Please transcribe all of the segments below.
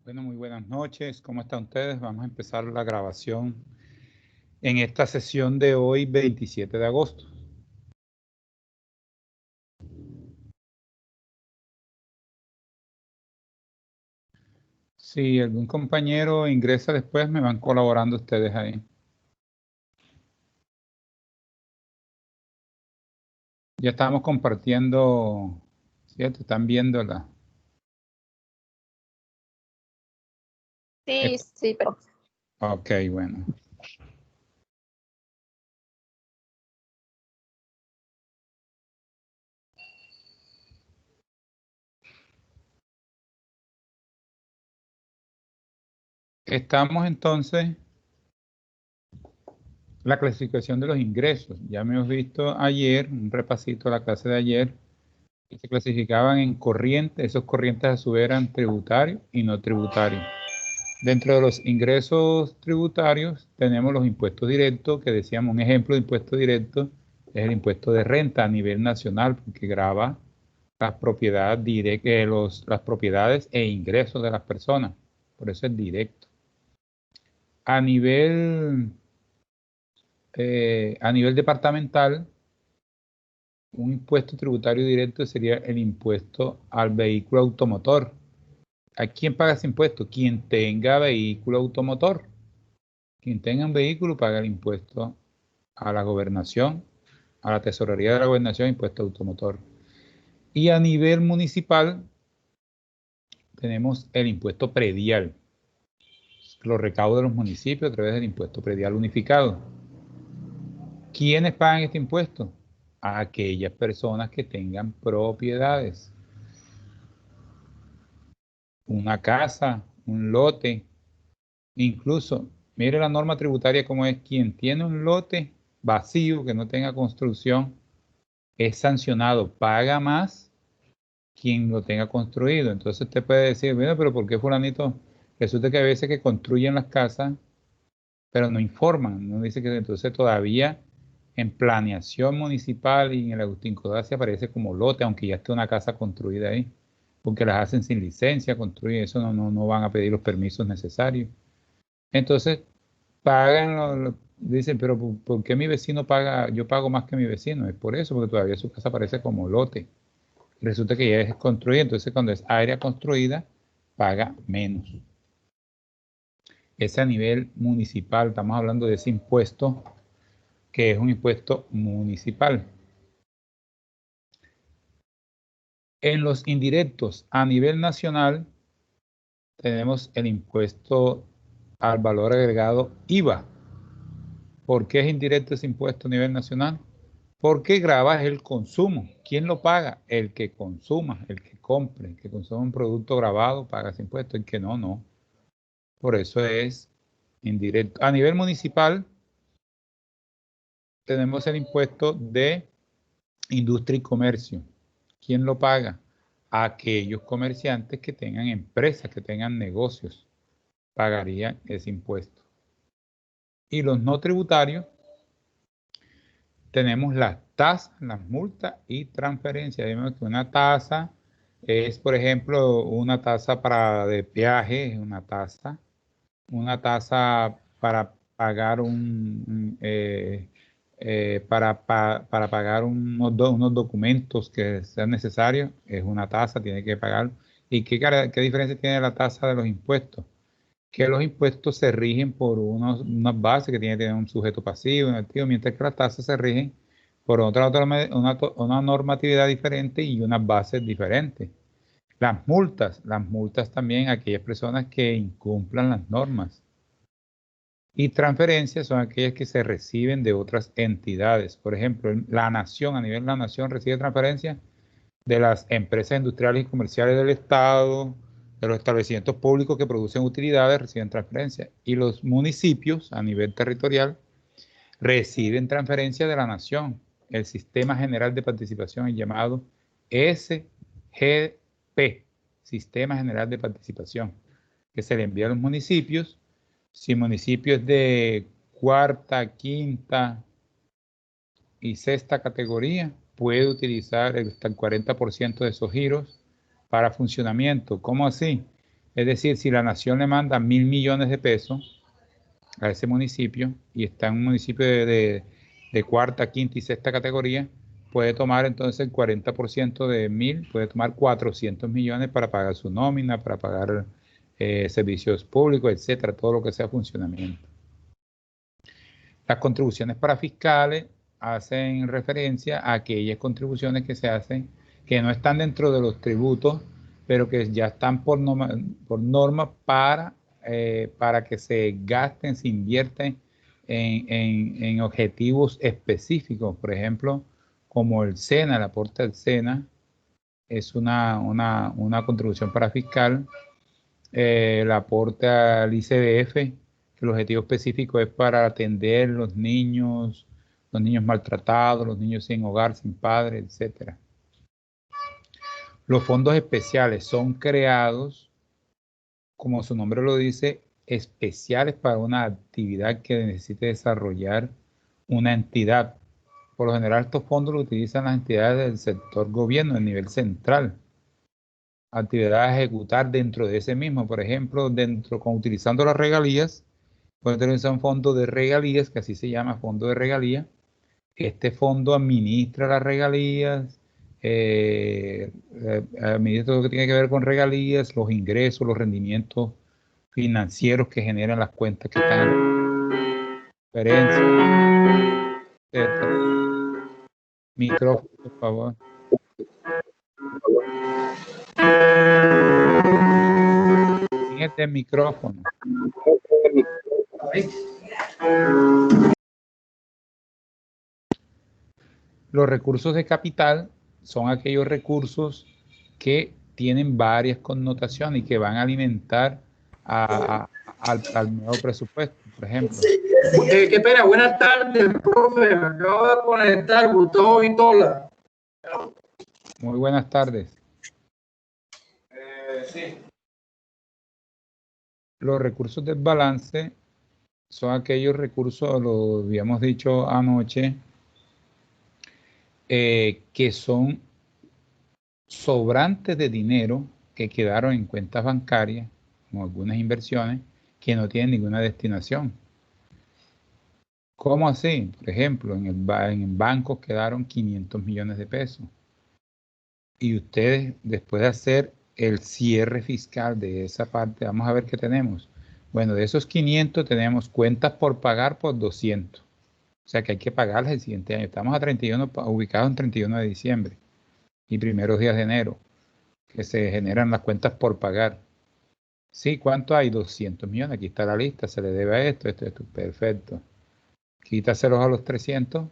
Bueno, muy buenas noches. ¿Cómo están ustedes? Vamos a empezar la grabación en esta sesión de hoy, 27 de agosto. Si algún compañero ingresa después, me van colaborando ustedes ahí. Ya estamos compartiendo, ¿cierto? Están viéndola. Sí, pero Ok, bueno. Estamos entonces la clasificación de los ingresos. Ya hemos visto ayer, un repasito de la clase de ayer, que se clasificaban en corrientes. Esos corrientes a su vez eran tributarios y no tributarios. Dentro de los ingresos tributarios tenemos los impuestos directos, que decíamos un ejemplo de impuesto directo es el impuesto de renta a nivel nacional, porque grava las propiedades las propiedades e ingresos de las personas. Por eso es directo. A nivel departamental, un impuesto tributario directo sería el impuesto al vehículo automotor. ¿A quién paga ese impuesto? Quien tenga vehículo automotor. Quien tenga un vehículo paga el impuesto a la gobernación, a la tesorería de la gobernación, impuesto automotor. Y a nivel municipal tenemos el impuesto predial, lo recauda los municipios a través del impuesto predial unificado. ¿Quiénes pagan este impuesto? A aquellas personas que tengan propiedades. Una casa, un lote, incluso, mire la norma tributaria como es: quien tiene un lote vacío que no tenga construcción es sancionado, paga más quien lo tenga construido. Entonces usted puede decir, bueno, pero ¿por qué fulanito? Resulta que a veces que construyen las casas, pero no informan, no dice que entonces todavía en planeación municipal y en el Agustín Codazzi se aparece como lote, aunque ya esté una casa construida ahí, porque las hacen sin licencia, construyen eso, no van a pedir los permisos necesarios. Entonces pagan, dicen, pero ¿por qué mi vecino paga? Yo pago más que mi vecino. Es por eso, porque todavía su casa aparece como lote. Resulta que ya es construida, entonces cuando es área construida, paga menos. Ese a nivel municipal, estamos hablando de ese impuesto, que es un impuesto municipal. En los indirectos a nivel nacional, tenemos el impuesto al valor agregado IVA. ¿Por qué es indirecto ese impuesto a nivel nacional? Porque grava el consumo. ¿Quién lo paga? El que consuma, el que compre, el que consuma un producto grabado paga ese impuesto, el que no, no. Por eso es indirecto. A nivel municipal, tenemos el impuesto de industria y comercio. ¿Quién lo paga? Aquellos comerciantes que tengan empresas, que tengan negocios, pagarían ese impuesto. Y los no tributarios, tenemos las tasas, las multas y transferencias. Vemos que una tasa es, por ejemplo, una tasa de peaje, una tasa para pagar para pagar unos documentos que sean necesarios, es una tasa, tiene que pagar. ¿Y qué diferencia tiene la tasa de los impuestos? Que los impuestos se rigen por unas bases que tiene que tener un sujeto pasivo, un activo, mientras que las tasas se rigen por una normatividad diferente y unas bases diferentes. Las multas también a aquellas personas que incumplan las normas. Y transferencias son aquellas que se reciben de otras entidades. Por ejemplo, la nación, a nivel de la nación, recibe transferencias de las empresas industriales y comerciales del Estado, de los establecimientos públicos que producen utilidades, reciben transferencias. Y los municipios, a nivel territorial, reciben transferencias de la nación. El Sistema General de Participación es llamado SGP, Sistema General de Participación, que se le envía a los municipios. Si municipios de cuarta, quinta y sexta categoría, puede utilizar hasta el 40% de esos giros para funcionamiento. ¿Cómo así? Es decir, si la nación le manda 1.000 millones de pesos a ese municipio y está en un municipio de cuarta, quinta y sexta categoría, puede tomar entonces el 40% de 1.000, puede tomar 400 millones para pagar su nómina, para pagar servicios públicos, etcétera, todo lo que sea funcionamiento. Las contribuciones para fiscales hacen referencia a aquellas contribuciones que se hacen que no están dentro de los tributos, pero que ya están por norma para que se gasten, se invierten en objetivos específicos. Por ejemplo, como el SENA, el aporte al SENA, es una contribución para fiscal. El aporte al ICBF, que el objetivo específico es para atender los niños maltratados, los niños sin hogar, sin padre, etc. Los fondos especiales son creados, como su nombre lo dice, especiales para una actividad que necesite desarrollar una entidad. Por lo general, estos fondos los utilizan las entidades del sector gobierno a nivel central. Actividades a ejecutar dentro de ese mismo, por ejemplo, utilizando las regalías, puede utilizar un fondo de regalías, que así se llama, fondo de regalías. Este fondo administra las regalías, administra todo lo que tiene que ver con regalías, los ingresos, los rendimientos financieros que generan las cuentas que están en referencia, etc. Micrófono, por favor. Fíjate el micrófono. Los recursos de capital son aquellos recursos que tienen varias connotaciones y que van a alimentar al nuevo presupuesto, por ejemplo. Qué pena, buenas tardes, profe. Me acabo de conectar, Gustavo Vitola. Muy buenas tardes. Sí. Los recursos del balance son aquellos recursos, lo habíamos dicho anoche, que son sobrantes de dinero que quedaron en cuentas bancarias, como algunas inversiones, que no tienen ninguna destinación. ¿Cómo así? Por ejemplo, en el banco quedaron 500 millones de pesos. Y ustedes, después de hacer el cierre fiscal de esa parte, vamos a ver qué tenemos. Bueno, de esos 500 tenemos cuentas por pagar por 200. O sea que hay que pagarlas el siguiente año. Estamos a 31, ubicados en 31 de diciembre y primeros días de enero, que se generan las cuentas por pagar. Sí, ¿cuánto hay? 200 millones. Aquí está la lista. Se le debe a esto. Perfecto. Quítaselos a los 300,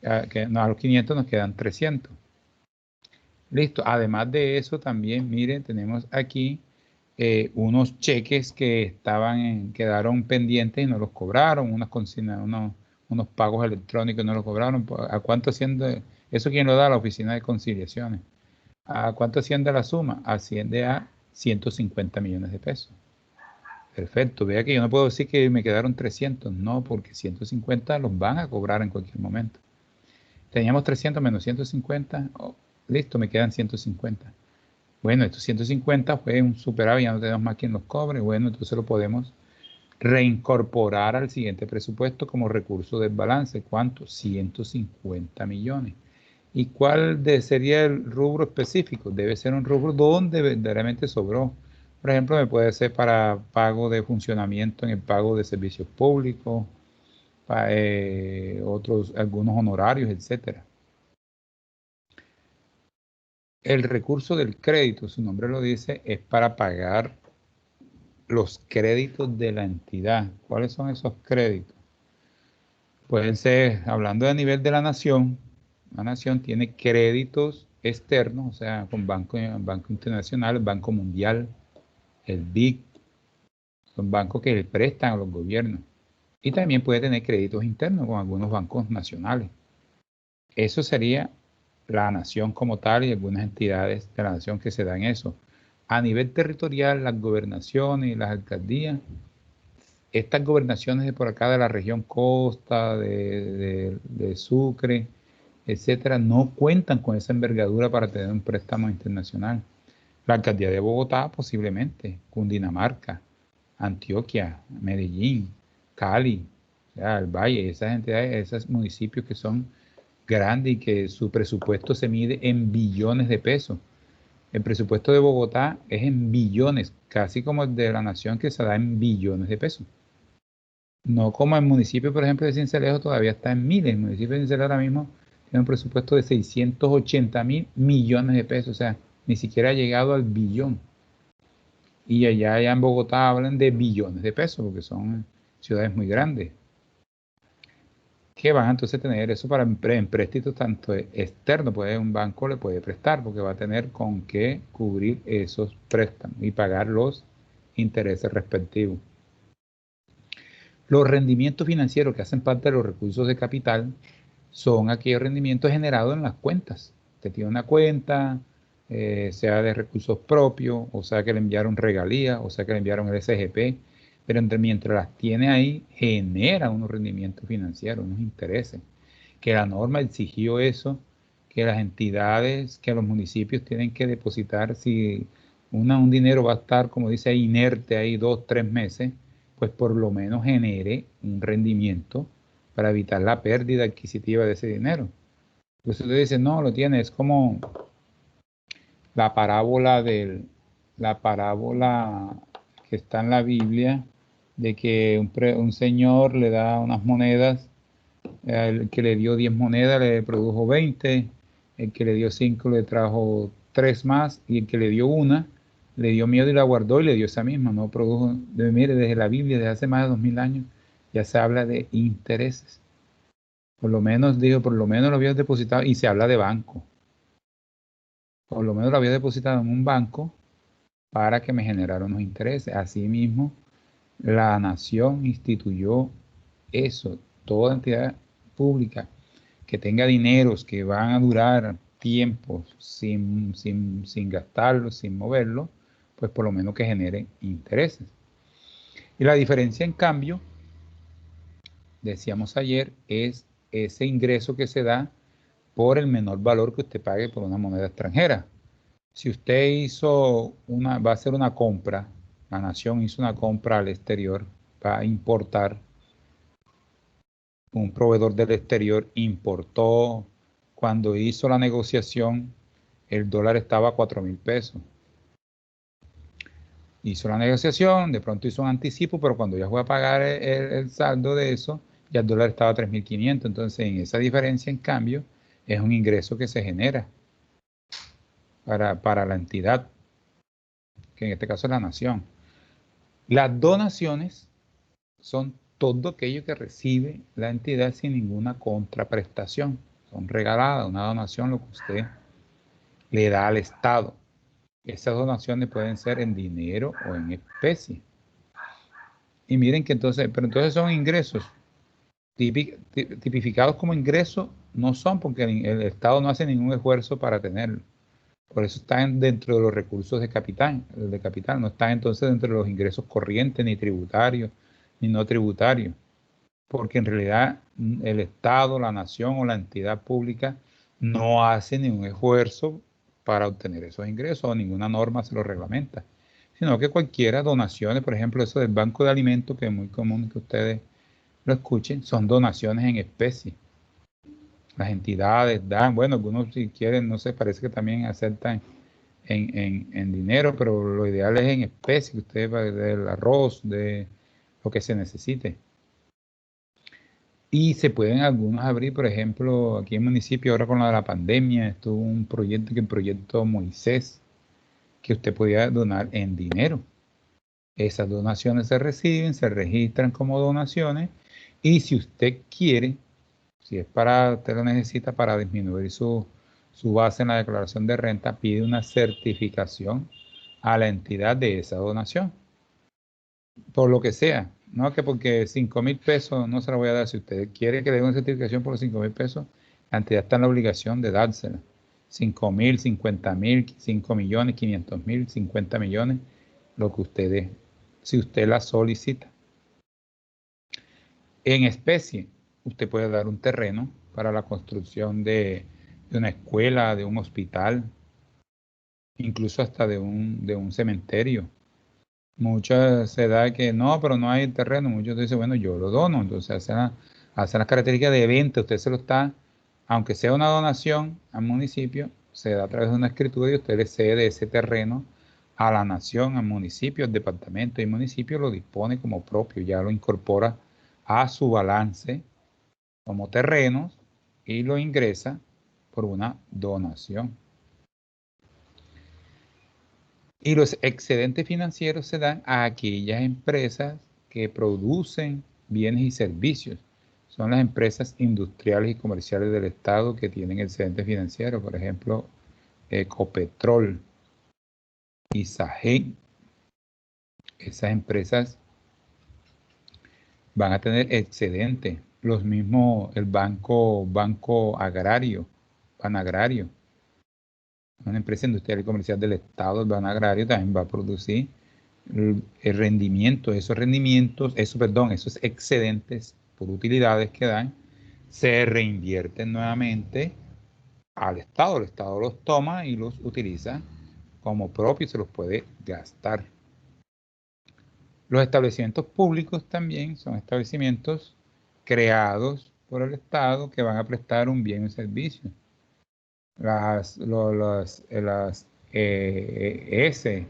a los 500 nos quedan 300. Listo. Además de eso, también, miren, tenemos aquí unos cheques que quedaron pendientes y no los cobraron, unas consignas, unos pagos electrónicos no los cobraron. ¿A cuánto asciende? ¿Eso quién lo da? La Oficina de Conciliaciones. ¿A cuánto asciende la suma? Asciende a 150 millones de pesos. Perfecto. Vea que yo no puedo decir que me quedaron 300. No, porque 150 los van a cobrar en cualquier momento. Teníamos 300 menos 150. Oh, listo, me quedan 150. Bueno, estos 150 fue un superávit, ya no tenemos más quien los cobre. Bueno, entonces lo podemos reincorporar al siguiente presupuesto como recurso del balance. ¿Cuánto? 150 millones. ¿Y cuál sería el rubro específico? Debe ser un rubro donde verdaderamente sobró. Por ejemplo, me puede ser para pago de funcionamiento en el pago de servicios públicos, algunos honorarios, etcétera. El recurso del crédito, su nombre lo dice, es para pagar los créditos de la entidad. ¿Cuáles son esos créditos? Pueden ser, hablando a nivel de la nación tiene créditos externos, o sea, con Banco Internacional, el Banco Mundial, el BIC, son bancos que le prestan a los gobiernos. Y también puede tener créditos internos con algunos bancos nacionales. Eso sería la nación como tal y algunas entidades de la nación que se dan eso. A nivel territorial, las gobernaciones y las alcaldías, estas gobernaciones de por acá de la región costa, de Sucre, etcétera, no cuentan con esa envergadura para tener un préstamo internacional. La alcaldía de Bogotá posiblemente, Cundinamarca, Antioquia, Medellín, Cali, o sea, el Valle, esas entidades, esos municipios que son grandes y que su presupuesto se mide en billones de pesos. El presupuesto de Bogotá es en billones, casi como el de la nación que se da en billones de pesos. No como el municipio, por ejemplo, de Sincelejo todavía está en miles. El municipio de Sincelejo ahora mismo tiene un presupuesto de 680.000 millones de pesos, o sea, ni siquiera ha llegado al billón. Y allá en Bogotá hablan de billones de pesos, porque son ciudades muy grandes, que van entonces a tener eso para empréstitos tanto externos, un banco le puede prestar, porque va a tener con qué cubrir esos préstamos y pagar los intereses respectivos. Los rendimientos financieros que hacen parte de los recursos de capital son aquellos rendimientos generados en las cuentas. Usted tiene una cuenta, sea de recursos propios, o sea que le enviaron regalías, o sea que le enviaron el SGP, pero mientras las tiene ahí, genera unos rendimientos financieros, unos intereses. Que la norma exigió eso, que las entidades, que los municipios tienen que depositar, si un dinero va a estar, como dice ahí, inerte ahí 2, 3 meses, pues por lo menos genere un rendimiento para evitar la pérdida adquisitiva de ese dinero. Pues usted dice, no, lo tiene, es como la parábola la parábola que está en la Biblia, de que un señor le da unas monedas, el que le dio 10 monedas le produjo 20, el que le dio 5 le trajo 3 más, y el que le dio una le dio miedo y la guardó y le dio esa misma, no produjo. Mire, desde la Biblia, desde hace más de 2000 años, ya se habla de intereses. Por lo menos, digo, por lo menos lo había depositado, y se habla de banco. Por lo menos lo había depositado en un banco para que me generara unos intereses. Asimismo, la nación instituyó eso. Toda entidad pública que tenga dineros que van a durar tiempos sin gastarlos, sin moverlo, pues por lo menos que genere intereses. Y la diferencia, en cambio, decíamos ayer, es ese ingreso que se da por el menor valor que usted pague por una moneda extranjera. Si usted va a hacer una compra, la nación hizo una compra al exterior, va a importar, un proveedor del exterior importó, cuando hizo la negociación, el dólar estaba a 4.000 pesos. Hizo la negociación, de pronto hizo un anticipo, pero cuando ya fue a pagar el saldo de eso, ya el dólar estaba a 3.500. Entonces, en esa diferencia, en cambio, es un ingreso que se genera para la entidad, que en este caso es la nación. Las donaciones son todo aquello que recibe la entidad sin ninguna contraprestación. Son regaladas, una donación, lo que usted le da al Estado. Esas donaciones pueden ser en dinero o en especie. Y miren que pero entonces son ingresos tipificados como ingresos, no son, porque el Estado no hace ningún esfuerzo para tenerlo. Por eso están dentro de los recursos de capital, no están entonces dentro de los ingresos corrientes, ni tributarios, ni no tributarios, porque en realidad el Estado, la nación o la entidad pública no hace ningún esfuerzo para obtener esos ingresos, o ninguna norma se lo reglamenta, sino que cualquiera donaciones, por ejemplo, eso del banco de alimentos, que es muy común que ustedes lo escuchen, son donaciones en especie. Las entidades dan, bueno, algunos si quieren, no sé, parece que también aceptan en dinero, pero lo ideal es en especie, que usted va del arroz, de lo que se necesite. Y se pueden algunos abrir, por ejemplo, aquí en el municipio, ahora con la pandemia, estuvo un proyecto, que el proyecto Moisés, que usted podía donar en dinero. Esas donaciones se reciben, se registran como donaciones, y si usted quiere, si es usted lo necesita para disminuir su base en la declaración de renta, pide una certificación a la entidad de esa donación, por lo que sea. No que porque 5.000 pesos no se la voy a dar. Si usted quiere que le dé una certificación por los 5.000 pesos, la entidad está en la obligación de dársela. 5.000, 50.000, 5 millones, 500.000, 50 millones, lo que usted dé, si usted la solicita. En especie, usted puede dar un terreno para la construcción de una escuela, de un hospital. incluso hasta de un cementerio. Muchas se da que no, pero no hay terreno. Muchos dicen, bueno, yo lo dono. Entonces hacen las características de venta. Usted se lo está, aunque sea una donación al municipio, se da a través de una escritura y usted le cede ese terreno a la nación, al municipio, al departamento, y el municipio lo dispone como propio, ya lo incorpora a su balance como terrenos y lo ingresa por una donación. Y los excedentes financieros se dan a aquellas empresas que producen bienes y servicios. Son las empresas industriales y comerciales del Estado que tienen excedentes financieros, por ejemplo, Ecopetrol, Isagen. Esas empresas van a tener excedentes. Los mismos, el Banco Agrario, Banagrario, una empresa industrial y comercial del Estado, el Banagrario, también va a producir el rendimiento, esos rendimientos, esos excedentes por utilidades que dan, se reinvierten nuevamente al Estado. El Estado los toma y los utiliza como propio y se los puede gastar. Los establecimientos públicos también son establecimientos creados por el Estado que van a prestar un bien o servicio. S,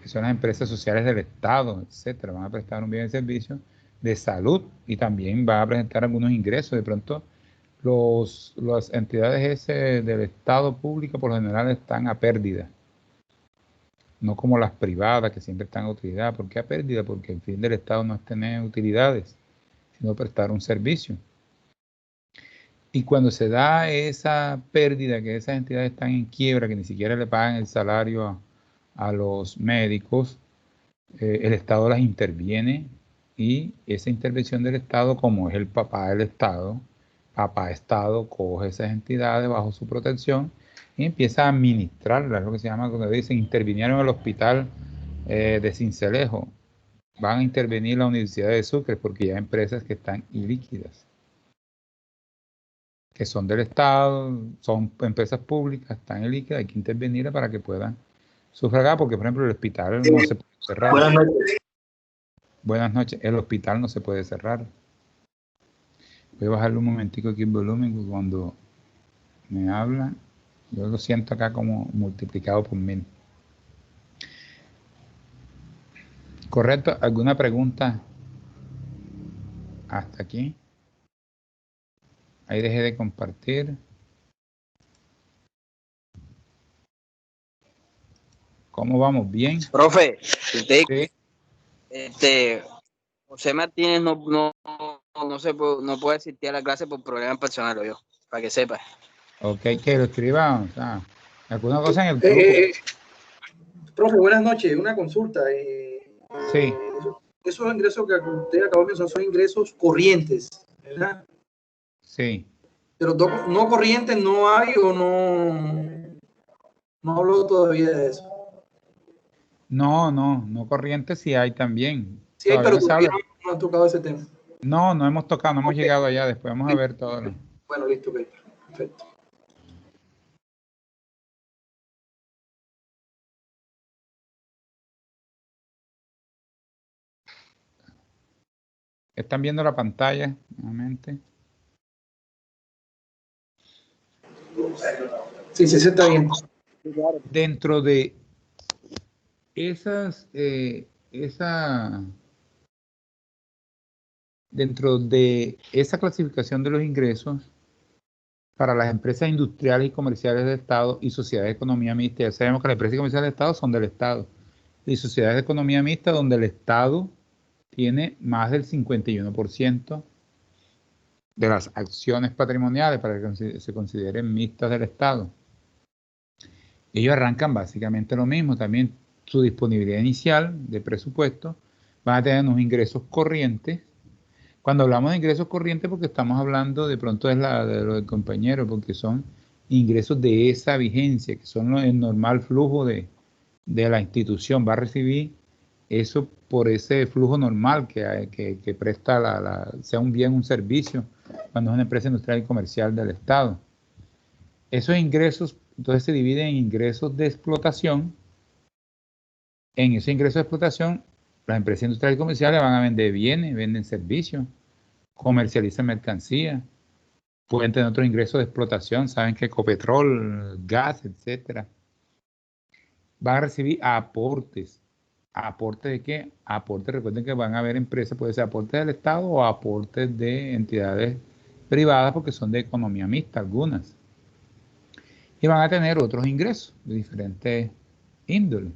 que son las empresas sociales del Estado, etcétera, van a prestar un bien de servicio de salud y también van a presentar algunos ingresos. De pronto, las entidades del Estado público por lo general están a pérdida, no como las privadas que siempre están a utilidad. ¿Por qué a pérdida? Porque el fin del Estado no es tener utilidades, sino prestar un servicio. Y cuando se da esa pérdida, que esas entidades están en quiebra, que ni siquiera le pagan el salario a los médicos, el Estado las interviene y esa intervención del Estado, como es el papá del Estado, papá Estado coge esas entidades bajo su protección y empieza a administrarlas, lo que se llama, cuando dicen, intervinieron en el hospital de Sincelejo, van a intervenir la Universidad de Sucre porque ya hay empresas que están ilíquidas, que son del Estado, son empresas públicas, están ilíquidas, hay que intervenir para que puedan sufragar, porque por ejemplo el hospital no se puede cerrar. Buenas noches. Buenas noches, el hospital no se puede cerrar. Voy a bajarle un momentico aquí el volumen, porque cuando me hablan, yo lo siento acá como multiplicado por 1000. ¿Correcto? ¿Alguna pregunta hasta aquí? Ahí dejé de compartir. ¿Cómo vamos? ¿Bien? Profe, usted, Sí. José Martínez no puede asistir a la clase por problemas personales, yo, para que sepa. Ok, que lo escriban. O sea, alguna cosa en el grupo. Profe, buenas noches. Una consulta. Sí. Esos ingresos que usted acabó de mencionar son ingresos corrientes, ¿verdad? Sí. Pero no corrientes no hay o no hablo todavía de eso. No corriente sí hay también. Sí hay, Todavía pero no se todavía habla. no han tocado ese tema. No hemos tocado, no hemos Okay. llegado allá. Después vamos a ver todo. Bueno, listo, okay. Perfecto. Están viendo la pantalla nuevamente. Sí, se está bien. Dentro de dentro de esa clasificación de los ingresos para las empresas industriales y comerciales del Estado y sociedades de economía mixta, ya sabemos que las empresas comerciales del Estado son del Estado, y sociedades de economía mixta donde el Estado tiene más del 51% de las acciones patrimoniales para que se consideren mixtas del Estado. Ellos arrancan básicamente lo mismo, también su disponibilidad inicial de presupuesto, van a tener unos ingresos corrientes. Cuando hablamos de ingresos corrientes, porque estamos hablando de pronto es de lo del compañero, porque son ingresos de esa vigencia, que son el normal flujo de la institución, va a recibir eso por ese flujo normal que presta sea un bien, un servicio, cuando es una empresa industrial y comercial del Estado. Esos ingresos entonces se divide en ingresos de explotación. En esos ingresos de explotación, las empresas industriales y comerciales van a vender bienes, venden servicios, comercializan mercancías, pueden tener otros ingresos de explotación, saben que Ecopetrol, gas, etcétera. Van a recibir aportes. ¿Aportes de qué? Aportes, recuerden que van a haber empresas, puede ser aportes del Estado o aportes de entidades privadas porque son de economía mixta algunas. Y van a tener otros ingresos de diferentes índoles.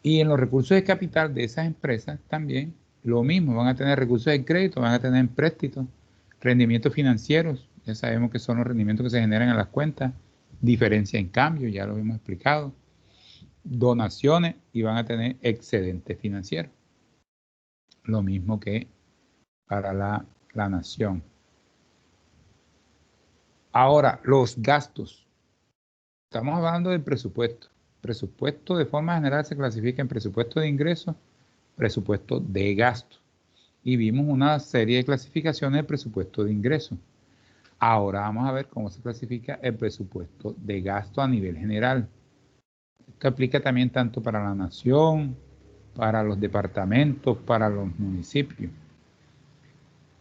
Y en los recursos de capital de esas empresas también lo mismo, van a tener recursos de crédito, van a tener empréstitos, rendimientos financieros, ya sabemos que son los rendimientos que se generan en las cuentas, diferencia en cambio, ya lo hemos explicado, donaciones y van a tener excedentes financieros. Lo mismo que para la nación. Ahora, los gastos. Estamos hablando del presupuesto. Presupuesto de forma general se clasifica en presupuesto de ingresos, presupuesto de gasto. Y vimos una serie de clasificaciones de presupuesto de ingresos. Ahora vamos a ver cómo se clasifica el presupuesto de gasto a nivel general. Esto aplica también tanto para la nación, para los departamentos, para los municipios.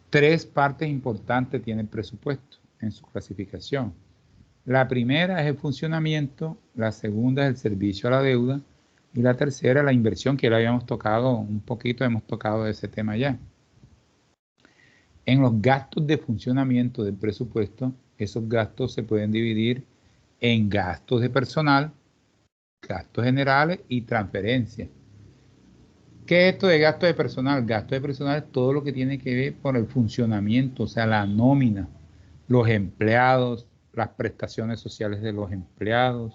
Tres partes importantes tiene el presupuesto en su clasificación. La primera es el funcionamiento, la segunda es el servicio a la deuda y la tercera la inversión, que ya habíamos tocado un poquito, hemos tocado ese tema ya. En los gastos de funcionamiento del presupuesto, esos gastos se pueden dividir en gastos de personal, gastos generales y transferencias. ¿Qué es esto de gasto de personal? Gasto de personal es todo lo que tiene que ver con el funcionamiento, o sea, la nómina, los empleados, las prestaciones sociales de los empleados,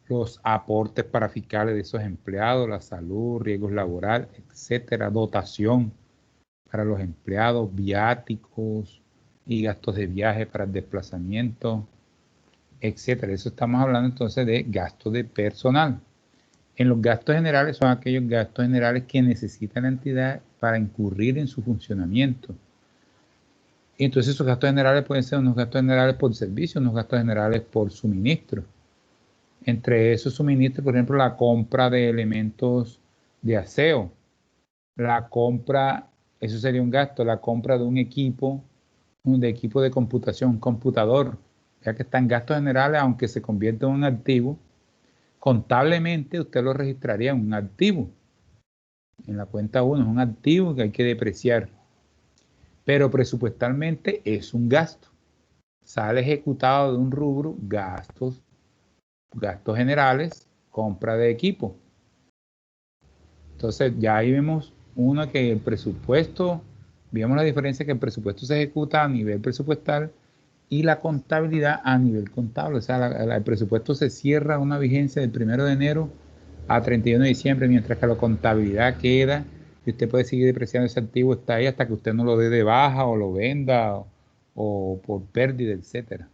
los aportes para fiscales de esos empleados, la salud, riesgos laborales, etcétera, dotación para los empleados, viáticos y gastos de viaje para el desplazamiento, etcétera. Eso estamos hablando entonces de gastos de personal. En los gastos generales son aquellos gastos generales que necesita la entidad para incurrir en su funcionamiento. Y entonces esos gastos generales pueden ser unos gastos generales por servicio, unos gastos generales por suministro. Entre esos suministros, por ejemplo, la compra de elementos de aseo, la compra, eso sería un gasto, la compra de un equipo de computación, un computador, ya que está en gastos generales, aunque se convierta en un activo, contablemente usted lo registraría en un activo. En la cuenta 1 es un activo que hay que depreciar, pero presupuestalmente es un gasto. Sale ejecutado de un rubro, gastos generales, compra de equipo. Entonces ya ahí vemos uno que el presupuesto, vemos la diferencia que el presupuesto se ejecuta a nivel presupuestal y la contabilidad a nivel contable. O sea, el presupuesto se cierra una vigencia del 1 de enero a 31 de diciembre, mientras que la contabilidad queda y usted puede seguir depreciando ese activo, está ahí hasta que usted no lo dé de baja o lo venda o por pérdida, etcétera.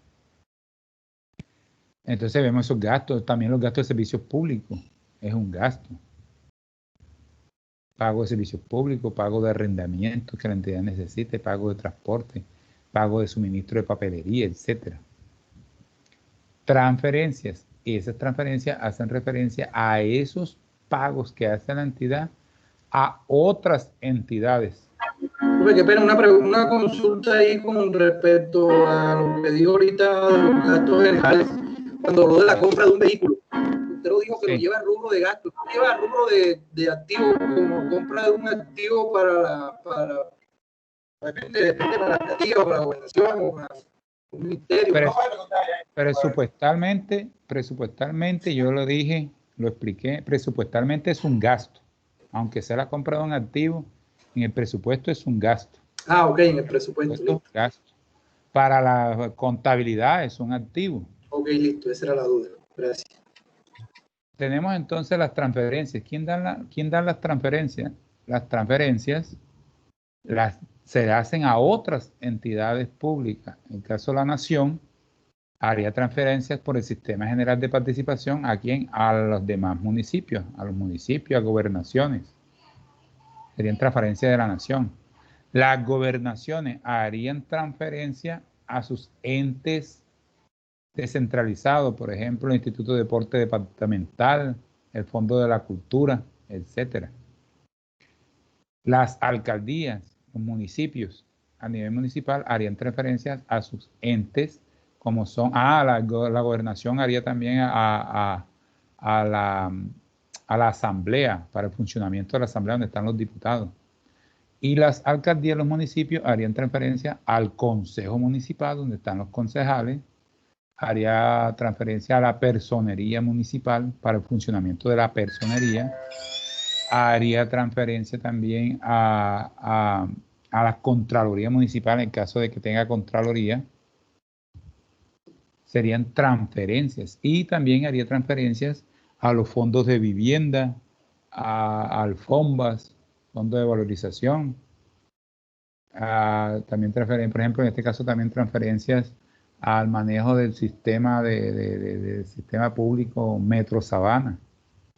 Entonces vemos esos gastos, también los gastos de servicios públicos, es un gasto. Pago de servicios públicos, pago de arrendamiento que la entidad necesite, pago de transporte, pago de suministro de papelería, etcétera. Transferencias, y esas transferencias hacen referencia a esos pagos que hace la entidad a otras entidades. Qué pena, una consulta ahí con respecto a lo que dijo ahorita de los gastos generales, cuando habló de la compra de un vehículo. Usted lo dijo que sí, lo lleva al rubro de gastos, lo lleva al rubro de activos, como compra de un activo depende para la administrativa, para la gobernación o para un ministerio. Presupuestalmente, yo lo dije, lo expliqué, presupuestalmente es un gasto. Aunque sea la compra de un activo, en el presupuesto es un gasto. Ah, ok, en el presupuesto. Es un gasto. Para la contabilidad es un activo. Ok, listo, esa era la duda. Gracias. Tenemos entonces las transferencias. ¿Quién da las transferencias? Las transferencias se hacen a otras entidades públicas. En el caso de la nación, haría transferencias por el Sistema General de Participación a los demás municipios, a los municipios, a gobernaciones. Serían transferencias de la nación. Las gobernaciones harían transferencia a sus entes descentralizado, por ejemplo, el Instituto de Deporte Departamental, el Fondo de la Cultura, etcétera. Las alcaldías, los municipios a nivel municipal harían transferencias a sus entes, como son, la gobernación haría también a la asamblea, para el funcionamiento de la asamblea donde están los diputados. Y las alcaldías, los municipios, harían transferencia al consejo municipal, donde están los concejales, haría transferencia a la personería municipal para el funcionamiento de la personería, haría transferencia también a la Contraloría Municipal, en caso de que tenga Contraloría, serían transferencias, y también haría transferencias a los fondos de vivienda, al FOMBAS, Fondo de Valorización, también transferencias, por ejemplo, en este caso también transferencias al manejo del sistema del sistema público Metro Sabana,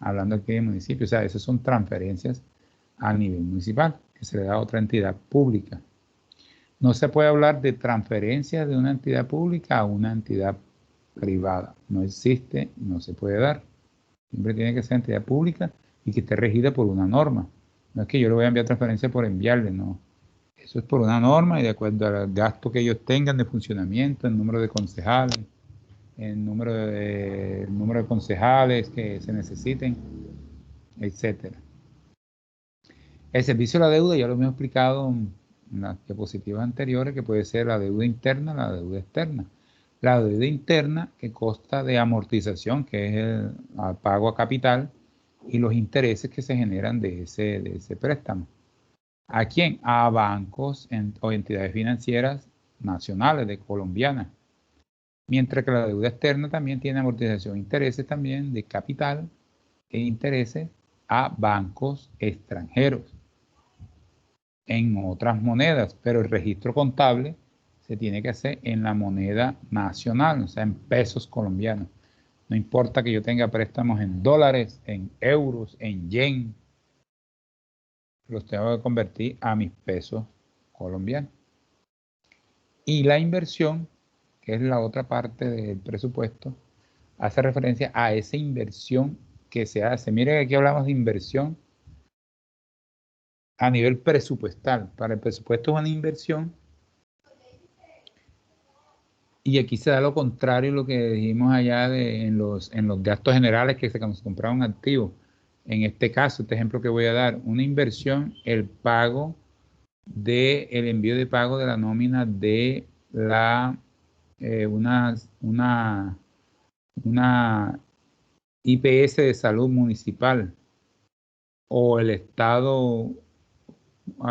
hablando aquí de municipio. O sea, esas son transferencias a nivel municipal, que se le da a otra entidad pública. No se puede hablar de transferencias de una entidad pública a una entidad privada. No existe, no se puede dar. Siempre tiene que ser entidad pública y que esté regida por una norma. No es que yo le voy a enviar transferencia por enviarle, no. Eso es por una norma y de acuerdo al gasto que ellos tengan de funcionamiento, el número de concejales, el número de concejales que se necesiten, etcétera. El servicio de la deuda ya lo hemos explicado en las diapositivas anteriores, que puede ser la deuda interna, la deuda externa. La deuda interna, que consta de amortización, que es el pago a capital, y los intereses que se generan de ese préstamo. ¿A quién? A bancos o entidades financieras nacionales, de colombianas. Mientras que la deuda externa también tiene amortización, intereses también de capital e intereses a bancos extranjeros en otras monedas, pero el registro contable se tiene que hacer en la moneda nacional, o sea, en pesos colombianos. No importa que yo tenga préstamos en dólares, en euros, en yen, los tengo que convertir a mis pesos colombianos. Y la inversión, que es la otra parte del presupuesto, hace referencia a esa inversión que se hace. Miren, aquí hablamos de inversión a nivel presupuestal. Para el presupuesto es una inversión. Y aquí se da lo contrario a lo que dijimos allá en los gastos generales, que se compraba un activo. En este caso, este ejemplo que voy a dar, una inversión, el envío de pago de la nómina de una IPS de salud municipal, o el Estado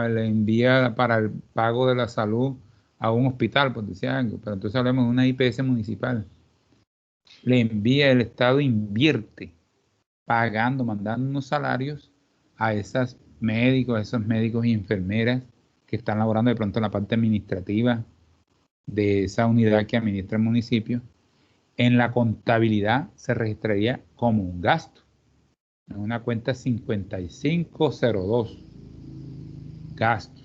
le envía para el pago de la salud a un hospital, por decir algo, pero entonces hablamos de una IPS municipal. Le envía, el Estado invierte pagando, mandando unos salarios a esos médicos y enfermeras que están laborando de pronto en la parte administrativa de esa unidad que administra el municipio. En la contabilidad se registraría como un gasto, en una cuenta 5502, gastos.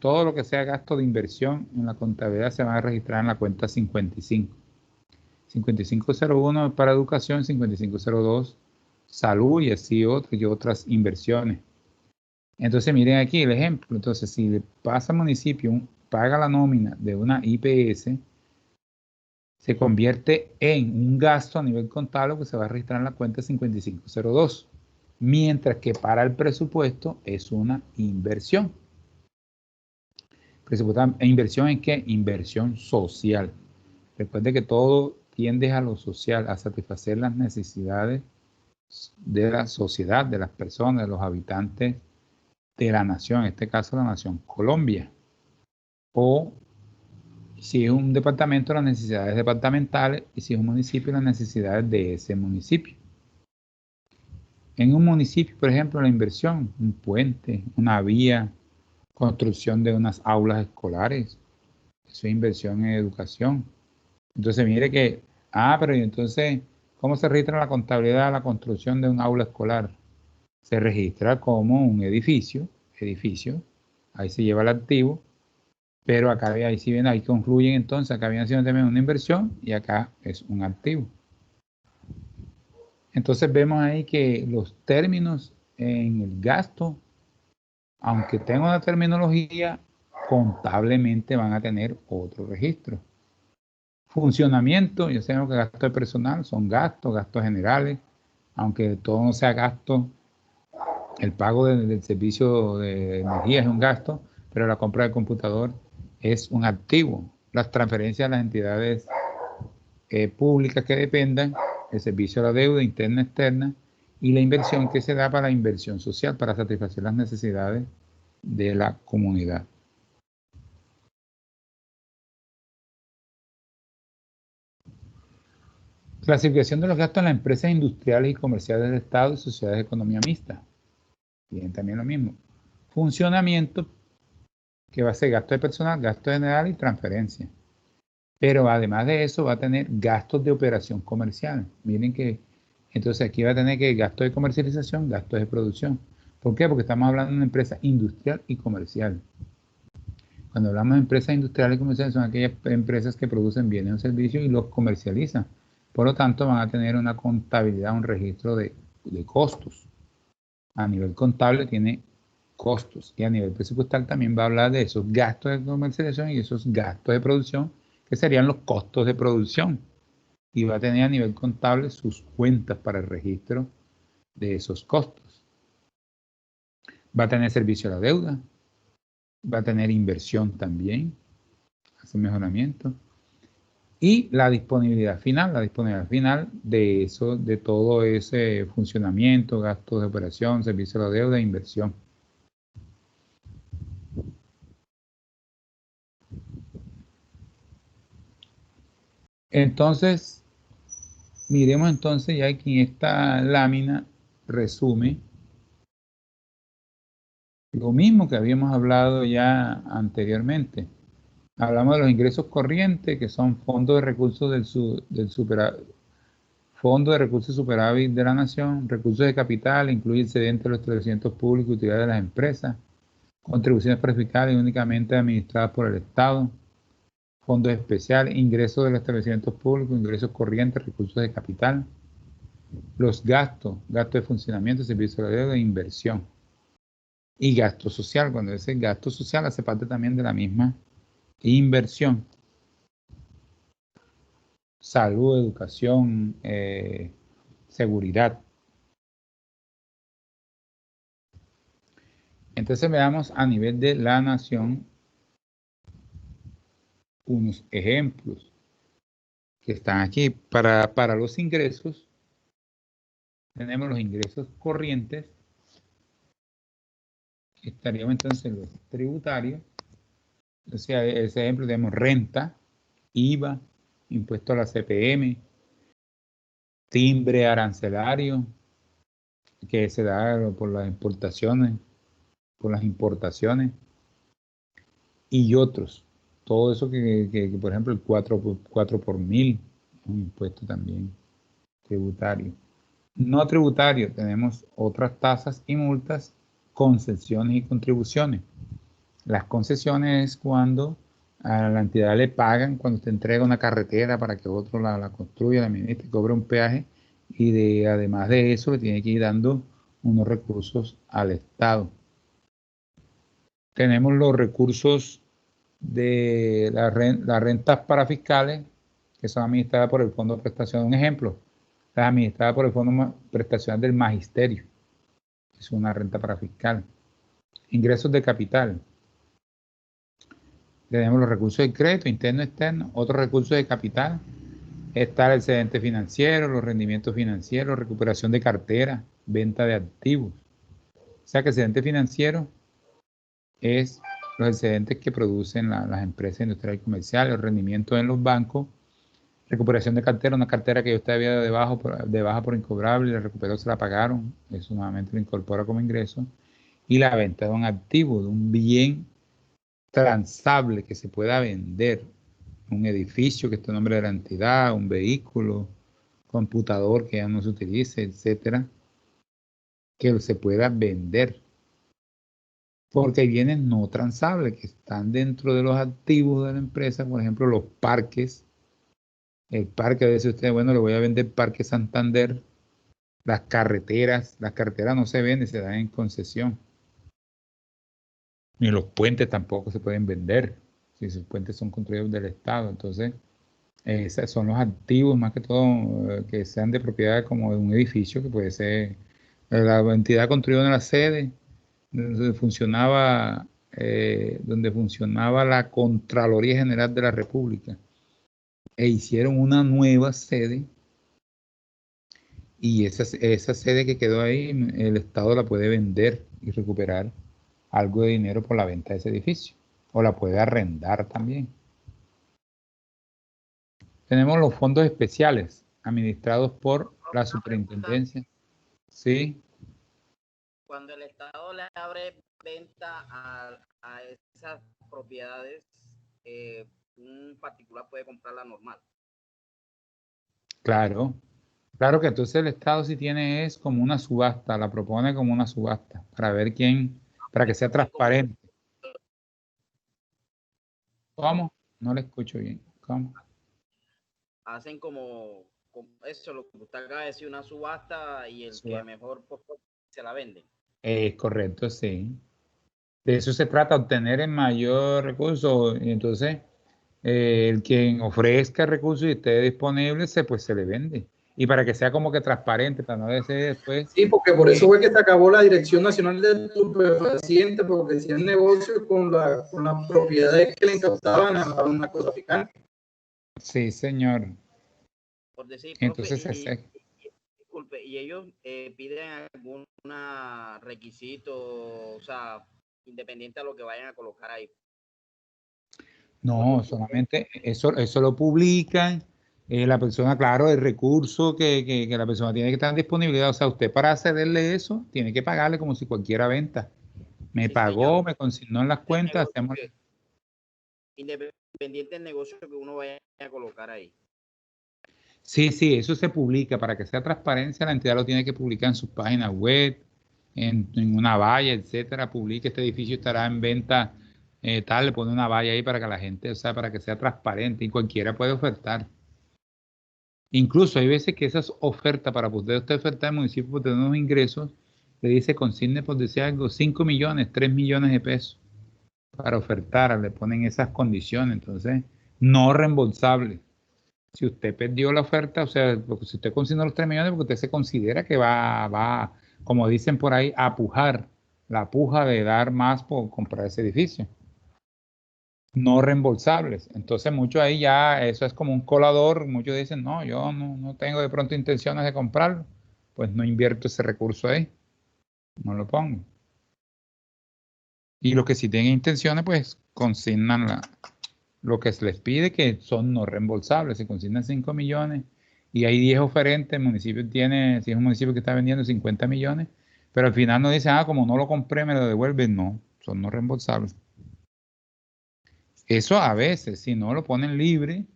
Todo lo que sea gasto de inversión en la contabilidad se va a registrar en la cuenta 55. 5501 para educación, 5502 salud, y así otras inversiones. Entonces miren aquí el ejemplo. Entonces, si le pasa al municipio, paga la nómina de una IPS, se convierte en un gasto a nivel contable que se va a registrar en la cuenta 5502, mientras que para el presupuesto es una inversión. ¿Inversión en qué? Inversión social. Recuerde que todo tiende a lo social, a satisfacer las necesidades de la sociedad, de las personas, de los habitantes de la nación, en este caso la nación Colombia. O si es un departamento, las necesidades departamentales, y si es un municipio, las necesidades de ese municipio. En un municipio, por ejemplo, la inversión, un puente, una vía, construcción de unas aulas escolares, eso es inversión en educación. Entonces mire que, pero entonces, ¿cómo se registra la contabilidad de la construcción de un aula escolar? Se registra como un edificio, ahí se lleva el activo, Pero acá ahí sí ven, ahí concluyen entonces, acá viene siendo también una inversión y acá es un activo. Entonces vemos ahí que los términos en el gasto, aunque tenga una terminología, contablemente van a tener otro registro. Funcionamiento, ya sabemos que gasto de personal son gastos, gastos generales, aunque todo no sea gasto, el pago del servicio de energía es un gasto, pero la compra del computador es un activo. Las transferencias a las entidades públicas que dependan, el servicio a la deuda interna, externa, y la inversión que se da para la inversión social, para satisfacer las necesidades de la comunidad. Clasificación de los gastos en las empresas industriales y comerciales del Estado y sociedades de economía mixta. Bien, también lo mismo. Funcionamiento, que va a ser gasto de personal, gasto general y transferencia. Pero además de eso va a tener gastos de operación comercial. Miren que entonces aquí va a tener que gastos de comercialización, gastos de producción. ¿Por qué? Porque estamos hablando de una empresa industrial y comercial. Cuando hablamos de empresas industriales y comerciales son aquellas empresas que producen bienes o servicios y los comercializan. Por lo tanto, van a tener una contabilidad, un registro de costos. A nivel contable tiene costos y a nivel presupuestal también va a hablar de esos gastos de comercialización y esos gastos de producción que serían los costos de producción. Y va a tener a nivel contable sus cuentas para el registro de esos costos. Va a tener servicio a la deuda, va a tener inversión también, hace mejoramiento. Y la disponibilidad final de eso, de todo ese funcionamiento, gastos de operación, servicio a la deuda e inversión. Entonces, miremos entonces ya que en esta lámina resume lo mismo que habíamos hablado ya anteriormente. Hablamos de los ingresos corrientes, que son fondos de recursos Fondo de Recursos Superávit de la Nación, recursos de capital, incluye excedente de los establecimientos públicos y utilidades de las empresas, contribuciones prefiscales únicamente administradas por el Estado, fondos especiales, ingresos de los establecimientos públicos, ingresos corrientes, recursos de capital, los gastos de funcionamiento, servicio de la deuda e inversión. Y gasto social, cuando ese gasto social hace parte también de la misma inversión. Salud, educación, seguridad. Entonces veamos a nivel de la nación unos ejemplos que están aquí. Para los ingresos, tenemos los ingresos corrientes, estaríamos entonces en los tributarios. O sea, ese ejemplo tenemos renta, IVA, impuesto a la CPM, timbre arancelario, que se da por las importaciones, por las importaciones, y otros. Todo eso que por ejemplo, el 4 por mil, un impuesto también tributario. No tributario, tenemos otras tasas y multas, concesiones y contribuciones. Las concesiones es cuando a la entidad le pagan, cuando usted entrega una carretera para que otro la construya, la administre, cobre un peaje y además de eso le tiene que ir dando unos recursos al Estado. Tenemos los recursos de las rentas parafiscales que son administradas por el Fondo de Prestación. Un ejemplo, las administradas por el Fondo de Prestación del Magisterio. Es una renta parafiscal. Ingresos de capital. Tenemos los recursos de crédito interno y externo, otros recursos de capital. Está el excedente financiero, los rendimientos financieros, recuperación de cartera, venta de activos. O sea que el excedente financiero es los excedentes que producen las empresas industriales y comerciales, los rendimientos en los bancos, recuperación de cartera, una cartera que usted había de baja por incobrable, la recuperó, se la pagaron, eso nuevamente lo incorpora como ingreso, y la venta de un activo, de un bien transable que se pueda vender, un edificio que esté en nombre de la entidad, un vehículo, computador que ya no se utilice, etcétera, que se pueda vender. Porque hay bienes no transables que están dentro de los activos de la empresa, por ejemplo, los parques. El parque, a veces usted, bueno, le voy a vender Parque Santander, las carreteras no se venden, se dan en concesión. Ni los puentes tampoco se pueden vender, si sus puentes son construidos del Estado. Entonces, esos son los activos, más que todo, que sean de propiedad como de un edificio, que puede ser la entidad construida en la sede, donde funcionaba la Contraloría General de la República, e hicieron una nueva sede, y esa sede que quedó ahí, el Estado la puede vender y recuperar algo de dinero por la venta de ese edificio, o la puede arrendar también. Tenemos los fondos especiales administrados por la superintendencia. Sí, Cuando el Estado le abre venta a esas propiedades, un particular puede comprarla normal. claro. Claro que entonces el Estado sí tiene es como una subasta, la propone como una subasta, para ver quién, para que sea transparente. ¿Cómo? No le escucho bien. ¿Cómo? Hacen como eso, lo que usted acaba de decir, una subasta y el que Subasta. mejor se la vende. Es correcto, sí. De eso se trata, obtener el mayor recurso. Y entonces, el quien ofrezca recursos y esté disponible, pues se le vende. Y para que sea como que transparente, para no decir después. Sí, porque por eso fue que se acabó la Dirección Nacional de Estupefacientes, porque hacían negocios con las propiedades que le incautaban a los narcotraficantes. Sí, señor. Por decir, profe, Entonces, disculpe, ¿y ellos piden algún requisito, o sea, independiente a lo que vayan a colocar ahí? no, solamente eso lo publican. La persona, claro, el recurso que la persona tiene que estar en disponibilidad. O sea, usted para cederle eso, tiene que pagarle como si cualquiera venta. Me Sí, señor. pagó, me consignó en las cuentas, hacemos. Independiente del negocio que uno vaya a colocar ahí. Sí, sí, eso se publica. Para que sea transparencia, la entidad lo tiene que publicar en sus páginas web, en una valla, etcétera. Publica este edificio estará en venta, tal, le pone una valla ahí para que la gente, o sea, para que sea transparente y cualquiera puede ofertar. Incluso hay veces que esas ofertas, para poder usted ofertar al municipio por tener unos ingresos, le dice consigne, por decir algo, 5 millones, 3 millones de pesos para ofertar, le ponen esas condiciones, entonces, no reembolsable. Si usted perdió la oferta, o sea, si usted consignó los 3 millones, porque usted se considera que va, como dicen por ahí, a pujar, la puja de dar más por comprar ese edificio. No reembolsables. Entonces, muchos ahí ya, eso es como un colador. Muchos dicen, no, yo no tengo de pronto intenciones de comprarlo. Pues no invierto ese recurso ahí. No lo pongo. Y los que sí tienen intenciones, pues consignan lo que se les pide, que son no reembolsables. Se consignan 5 millones y hay 10 oferentes. El municipio tiene, si es un municipio que está vendiendo 50 millones, pero al final no dicen, como no lo compré, me lo devuelven. No, son no reembolsables. Eso a veces, si no lo ponen libre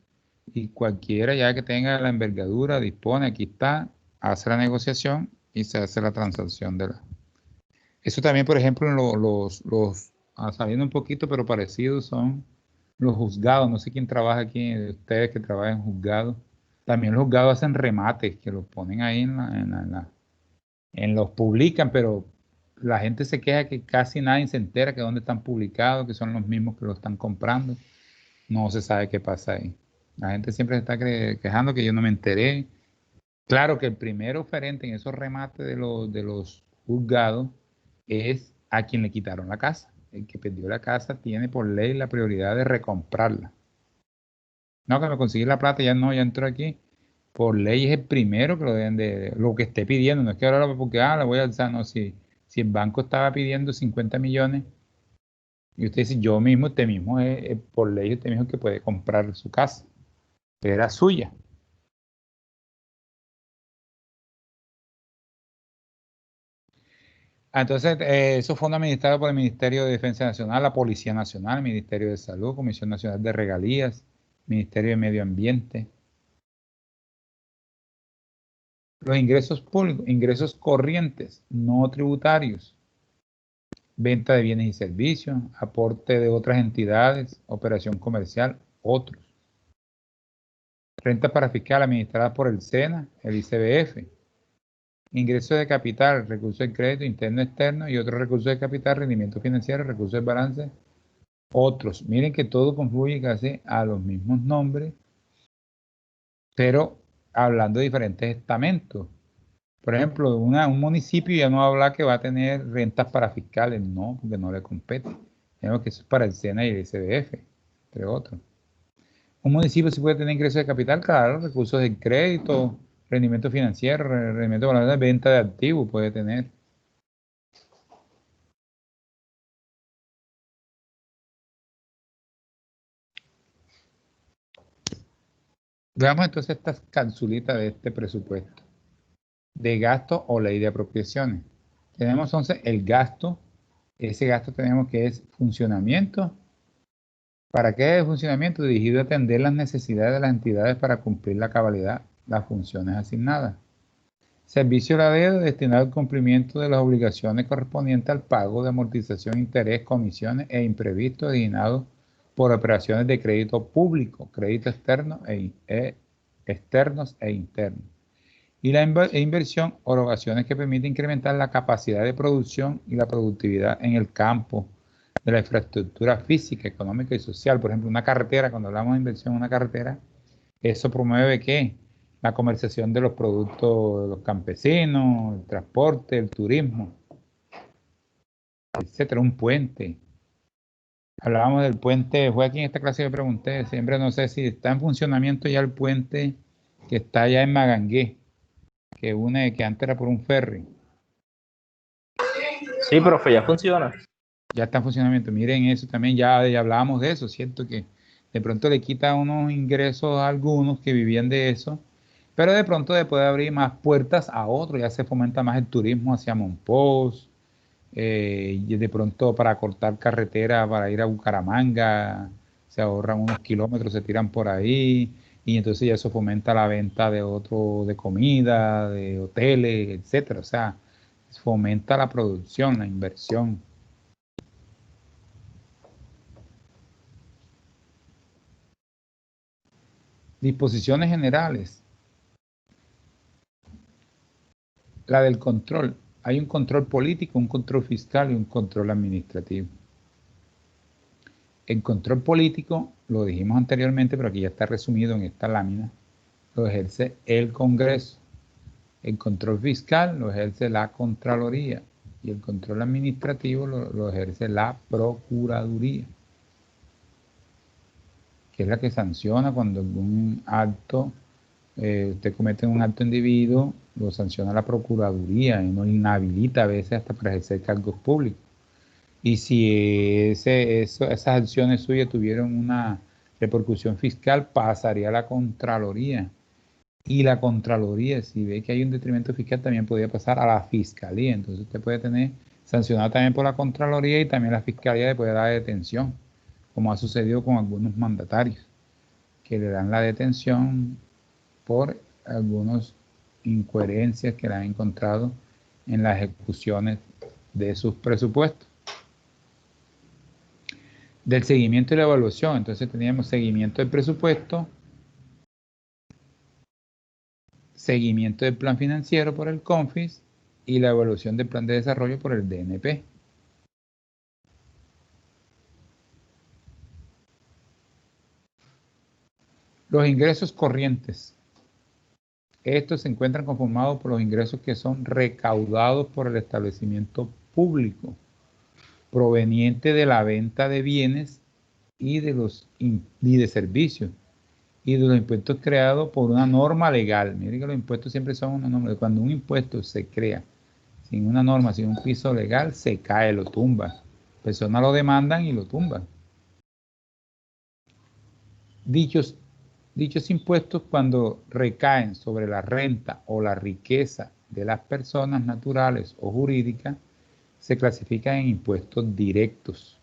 y cualquiera ya que tenga la envergadura dispone, aquí está, hace la negociación y se hace la transacción de la. Eso también, por ejemplo, en sabiendo un poquito, pero parecidos son los juzgados. No sé quién trabaja aquí de ustedes que trabajan en juzgados. También los juzgados hacen remates que los ponen ahí los publican, pero la gente se queja que casi nadie se entera que dónde están publicados, que son los mismos que lo están comprando. No se sabe qué pasa ahí. La gente siempre se está quejando que yo no me enteré. Claro que el primer oferente en esos remates de los juzgados es a quien le quitaron la casa. El que perdió la casa tiene por ley la prioridad de recomprarla. No, que me conseguí la plata, ya no, ya entró aquí. Por ley es el primero que lo deben lo que esté pidiendo. No es que ahora porque, la voy a alzar, no, si el banco estaba pidiendo 50 millones y usted dice, yo mismo, usted mismo, por ley, usted mismo que puede comprar su casa. Era suya. Entonces, eso fue administrado por el Ministerio de Defensa Nacional, la Policía Nacional, el Ministerio de Salud, Comisión Nacional de Regalías, Ministerio de Medio Ambiente. Los ingresos públicos, ingresos corrientes, no tributarios. venta de bienes y servicios, aporte de otras entidades, operación comercial, otros. Renta para fiscal administrada por el SENA, el ICBF. Ingresos de capital, recursos de crédito interno y externo y otros recursos de capital, rendimiento financiero, recursos de balance, otros. Miren que todo confluye casi a los mismos nombres, pero hablando de diferentes estamentos. Por ejemplo, un municipio ya no habla que va a tener rentas para fiscales, no, porque no le compete. Tenemos que eso es para el SENA y el ICBF, entre otros. Un municipio sí puede tener ingresos de capital, claro, recursos de crédito, rendimiento financiero, rendimiento de venta de activos puede tener. Veamos entonces estas capsulitas de este presupuesto. De gasto o ley de apropiaciones. Tenemos entonces el gasto. Ese gasto tenemos que es funcionamiento. ¿Para qué es funcionamiento? Dirigido a atender las necesidades de las entidades para cumplir la cabalidad, las funciones asignadas. Servicio de la deuda destinado al cumplimiento de las obligaciones correspondientes al pago de amortización, interés, comisiones e imprevistos originados por operaciones de crédito público, crédito externo externos e internos. Y la inversión, erogaciones que permiten incrementar la capacidad de producción y la productividad en el campo de la infraestructura física, económica y social. Por ejemplo, una carretera, cuando hablamos de inversión en una carretera, eso promueve ¿qué? La comercialización de los productos de los campesinos, el transporte, el turismo, etcétera. Un puente. Hablábamos del puente, fue aquí en esta clase que pregunté, siempre no sé si está en funcionamiento ya el puente que está allá en Magangué, que antes era por un ferry. Sí, profe, ya funciona. Ya está en funcionamiento. Miren eso también, ya hablábamos de eso, ¿cierto? Que de pronto le quita unos ingresos a algunos que vivían de eso, pero de pronto le puede abrir más puertas a otros, ya se fomenta más el turismo hacia Monpós, y de pronto para cortar carretera, para ir a Bucaramanga, se ahorran unos kilómetros, se tiran por ahí, y entonces ya eso fomenta la venta de comida, de hoteles, etcétera. O sea, fomenta la producción, la inversión. Disposiciones generales. La del control. Hay un control político, un control fiscal y un control administrativo. El control político, lo dijimos anteriormente, pero aquí ya está resumido en esta lámina, lo ejerce el Congreso. El control fiscal lo ejerce la Contraloría y el control administrativo lo ejerce la Procuraduría, que es la que sanciona cuando algún acto, usted comete un acto individuo, lo sanciona la Procuraduría y nos inhabilita a veces hasta para ejercer cargos públicos. Y si esas acciones suyas tuvieron una repercusión fiscal, pasaría a la Contraloría. Y la Contraloría, si ve que hay un detrimento fiscal, también podría pasar a la Fiscalía. Entonces usted puede tener sancionado también por la Contraloría y también la Fiscalía le puede dar detención, como ha sucedido con algunos mandatarios, que le dan la detención por algunas incoherencias que le han encontrado en las ejecuciones de sus presupuestos. Del seguimiento y la evaluación, entonces teníamos seguimiento del presupuesto, seguimiento del plan financiero por el CONFIS y la evaluación del plan de desarrollo por el DNP. Los ingresos corrientes. Estos se encuentran conformados por los ingresos que son recaudados por el establecimiento público, proveniente de la venta de bienes y de servicios, y de los impuestos creados por una norma legal. Miren que los impuestos siempre son una norma. Cuando un impuesto se crea sin una norma, sin un piso legal, se cae, lo tumba. Personas lo demandan y lo tumban. Dichos impuestos, cuando recaen sobre la renta o la riqueza de las personas naturales o jurídicas, se clasifican en impuestos directos.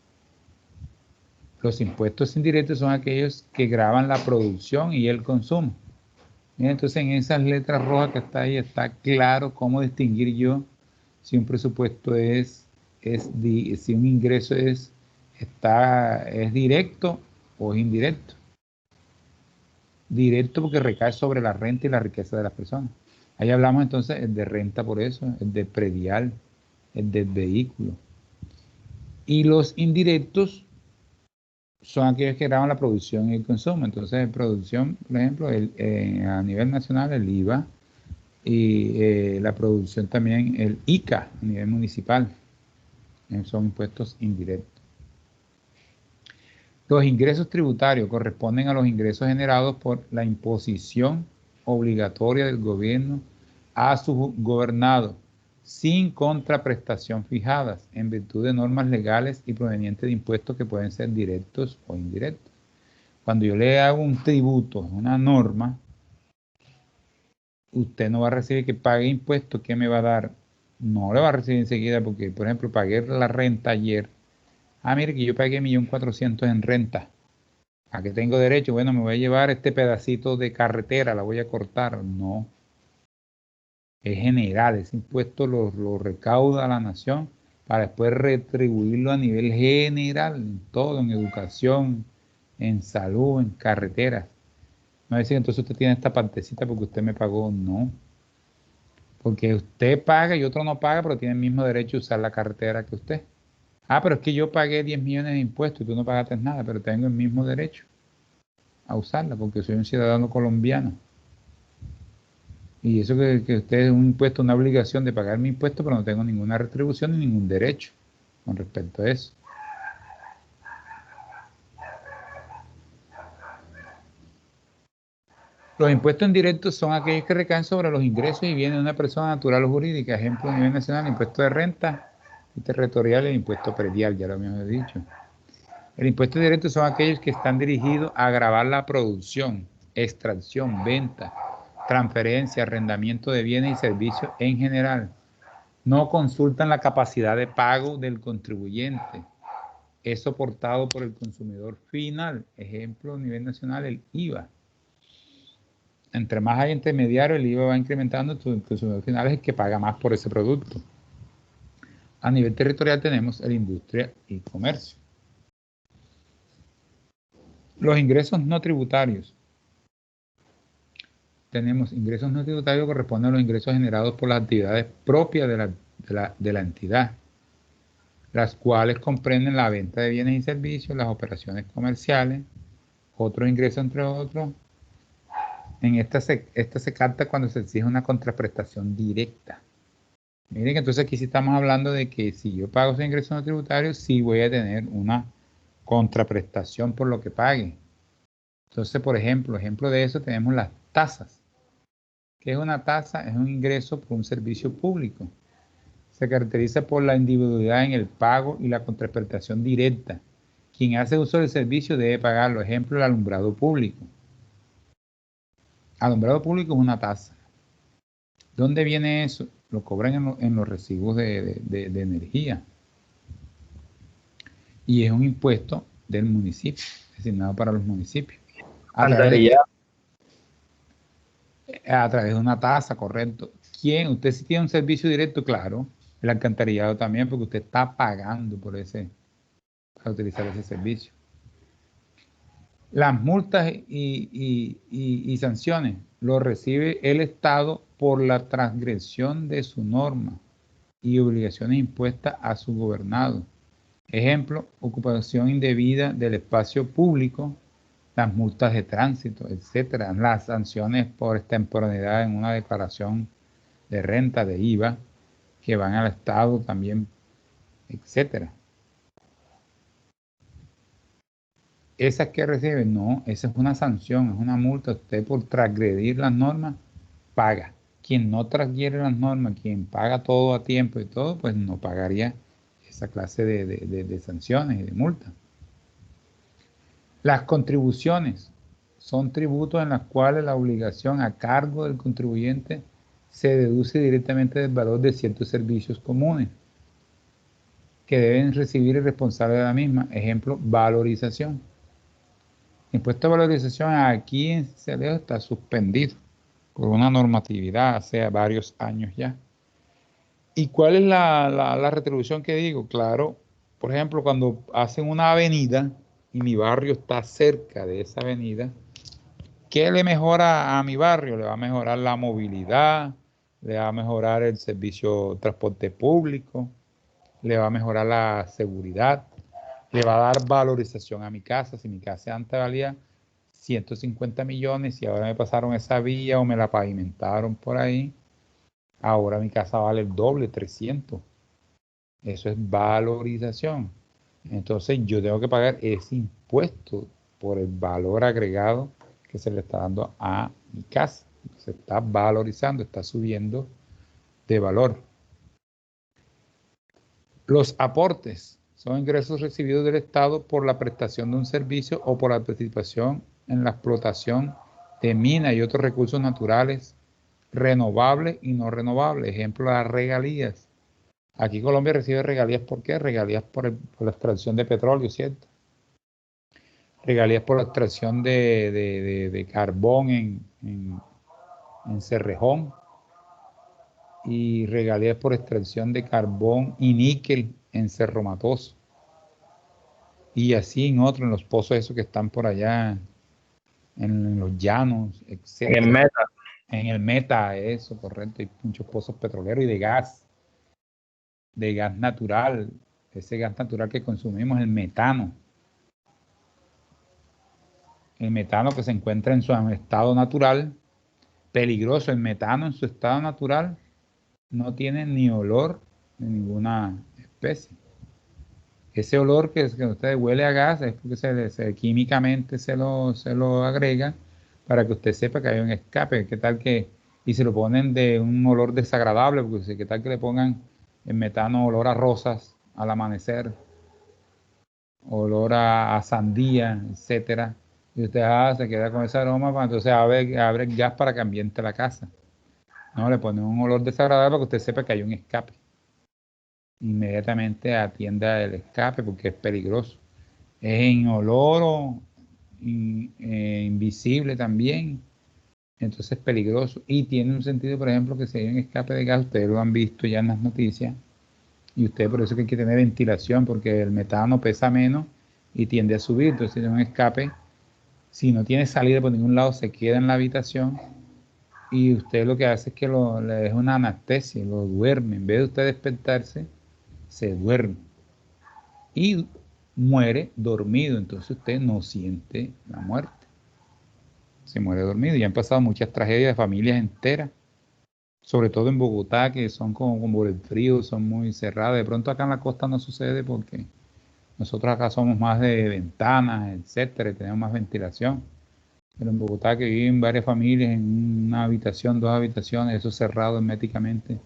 Los impuestos indirectos son aquellos que gravan la producción y el consumo. Entonces, en esas letras rojas que está ahí, está claro cómo distinguir yo si un presupuesto es si un ingreso es directo o es indirecto. Directo porque recae sobre la renta y la riqueza de las personas. Ahí hablamos entonces de renta por eso, el de predial, el del vehículo. Y los indirectos son aquellos que graban la producción y el consumo. Entonces, producción, por ejemplo, a nivel nacional el IVA y la producción también el ICA a nivel municipal. Son impuestos indirectos. Los ingresos tributarios corresponden a los ingresos generados por la imposición obligatoria del gobierno a sus gobernados, sin contraprestación fijadas, en virtud de normas legales y provenientes de impuestos que pueden ser directos o indirectos. Cuando yo le hago un tributo, una norma, usted no va a recibir que pague impuestos. ¿Qué me va a dar? No le va a recibir enseguida porque, por ejemplo, pagué la renta ayer. Ah, mire que yo pagué 1.400.000 en renta. ¿A qué tengo derecho? Bueno, me voy a llevar este pedacito de carretera, la voy a cortar. No. Es general, ese impuesto lo recauda la nación para después retribuirlo a nivel general, en todo, en educación, en salud, en carreteras. No es decir, entonces usted tiene esta partecita porque usted me pagó. No. Porque usted paga y otro no paga, pero tiene el mismo derecho a usar la carretera que usted. Ah, pero es que yo pagué 10 millones de impuestos y tú no pagaste nada, pero tengo el mismo derecho a usarla porque soy un ciudadano colombiano. Y eso que usted es un impuesto, una obligación de pagar mi impuesto, pero no tengo ninguna retribución ni ningún derecho con respecto a eso. Los impuestos indirectos son aquellos que recaen sobre los ingresos y bienes de una persona natural o jurídica. Ejemplo, a nivel nacional, el impuesto de renta y territorial y el impuesto predial, ya lo habíamos dicho. El impuesto directo son aquellos que están dirigidos a gravar la producción, extracción, venta, transferencia, arrendamiento de bienes y servicios en general. No consultan la capacidad de pago del contribuyente. Es soportado por el consumidor final. Ejemplo, a nivel nacional, el IVA. Entre más hay intermediarios, el IVA va incrementando, el consumidor final es el que paga más por ese producto. A nivel territorial tenemos el industria y comercio. Los ingresos no tributarios. Tenemos ingresos no tributarios que corresponden a los ingresos generados por las actividades propias de la entidad, las cuales comprenden la venta de bienes y servicios, las operaciones comerciales, otros ingresos entre otros. En esta se capta cuando se exige una contraprestación directa. Miren que entonces aquí sí estamos hablando de que si yo pago esos ingresos no tributarios, sí voy a tener una contraprestación por lo que pague. Entonces, por ejemplo de eso tenemos las tasas. ¿Qué es una tasa? Es un ingreso por un servicio público. Se caracteriza por la individualidad en el pago y la contraprestación directa. Quien hace uso del servicio debe pagarlo. Ejemplo, el alumbrado público. Alumbrado público es una tasa. ¿Dónde viene eso? Lo cobran en los recibos de energía. Y es un impuesto del municipio, designado para los municipios. A través de una tasa, correcto. ¿Quién? Usted si tiene un servicio directo, claro. El alcantarillado también, porque usted está pagando para utilizar ese servicio. Las multas y sanciones lo recibe el Estado por la transgresión de su norma y obligaciones impuestas a su gobernado. Ejemplo, ocupación indebida del espacio público, las multas de tránsito, etcétera, las sanciones por extemporaneidad en una declaración de renta, de IVA, que van al Estado también, etcétera. ¿Esas que recibe? No, esa es una sanción, es una multa. Usted por transgredir las normas paga. Quien no transgrede las normas, quien paga todo a tiempo y todo, pues no pagaría esa clase de sanciones y de multas. Las contribuciones son tributos en los cuales la obligación a cargo del contribuyente se deduce directamente del valor de ciertos servicios comunes que deben recibir el responsable de la misma. Ejemplo, valorización. El impuesto de valorización aquí en Celeo está suspendido por una normatividad hace varios años ya. ¿Y cuál es la retribución que digo? Claro, por ejemplo, cuando hacen una avenida y mi barrio está cerca de esa avenida, ¿qué le mejora a mi barrio? Le va a mejorar la movilidad, le va a mejorar el servicio de transporte público, le va a mejorar la seguridad, le va a dar valorización a mi casa. Si mi casa antes valía 150 millones y ahora me pasaron esa vía o me la pavimentaron por ahí, ahora mi casa vale el doble, 300. Eso es valorización. Entonces yo tengo que pagar ese impuesto por el valor agregado que se le está dando a mi casa. Se está valorizando, está subiendo de valor. Los aportes son ingresos recibidos del Estado por la prestación de un servicio o por la participación en la explotación de minas y otros recursos naturales renovables y no renovables. Ejemplo, las regalías. Aquí Colombia recibe regalías, ¿por qué? Regalías por la extracción de petróleo, ¿cierto? Regalías por la extracción de carbón en Cerrejón y regalías por extracción de carbón y níquel en Cerro Matoso. Y así en otros, en los pozos esos que están por allá, en los llanos, etc. En el Meta. En el Meta, eso, correcto. Hay muchos pozos petroleros y de gas natural. Ese gas natural que consumimos, el metano. El metano que se encuentra en su estado natural, peligroso. El metano en su estado natural no tiene ni olor de ninguna especie. Ese olor que usted huele a gas es porque químicamente se lo agrega para que usted sepa que hay un escape. ¿Qué tal que, y se lo ponen de un olor desagradable, porque qué tal que le pongan el metano olor a rosas al amanecer, olor a sandía, etcétera? Y usted se queda con ese aroma, pues, entonces abre el gas para que ambiente la casa. No, le ponen un olor desagradable para que usted sepa que hay un escape. Inmediatamente atienda el escape porque es peligroso. Es inoloro, invisible también, entonces es peligroso. Y tiene un sentido, por ejemplo, que si hay un escape de gas, ustedes lo han visto ya en las noticias, y usted por eso que hay que tener ventilación, porque el metano pesa menos y tiende a subir. Entonces, si hay un escape, si no tiene salida por ningún lado, se queda en la habitación y usted lo que hace es que le deja una anestesia, lo duerme. En vez de usted despertarse, se duerme y muere dormido. Entonces usted no siente la muerte. Se muere dormido. Y han pasado muchas tragedias de familias enteras, sobre todo en Bogotá, que son como por el frío, son muy cerradas. De pronto acá en la costa no sucede porque nosotros acá somos más de ventanas, etcétera, y tenemos más ventilación. Pero en Bogotá, que viven varias familias en una habitación, dos habitaciones, eso cerrado herméticamente,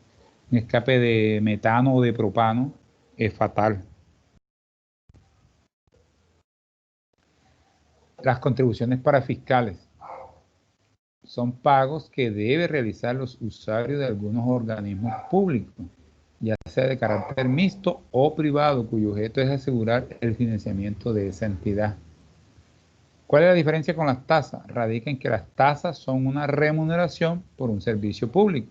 un escape de metano o de propano es fatal. Las contribuciones para fiscales son pagos que deben realizar los usuarios de algunos organismos públicos, ya sea de carácter mixto o privado, cuyo objeto es asegurar el financiamiento de esa entidad. ¿Cuál es la diferencia con las tasas? Radica en que las tasas son una remuneración por un servicio público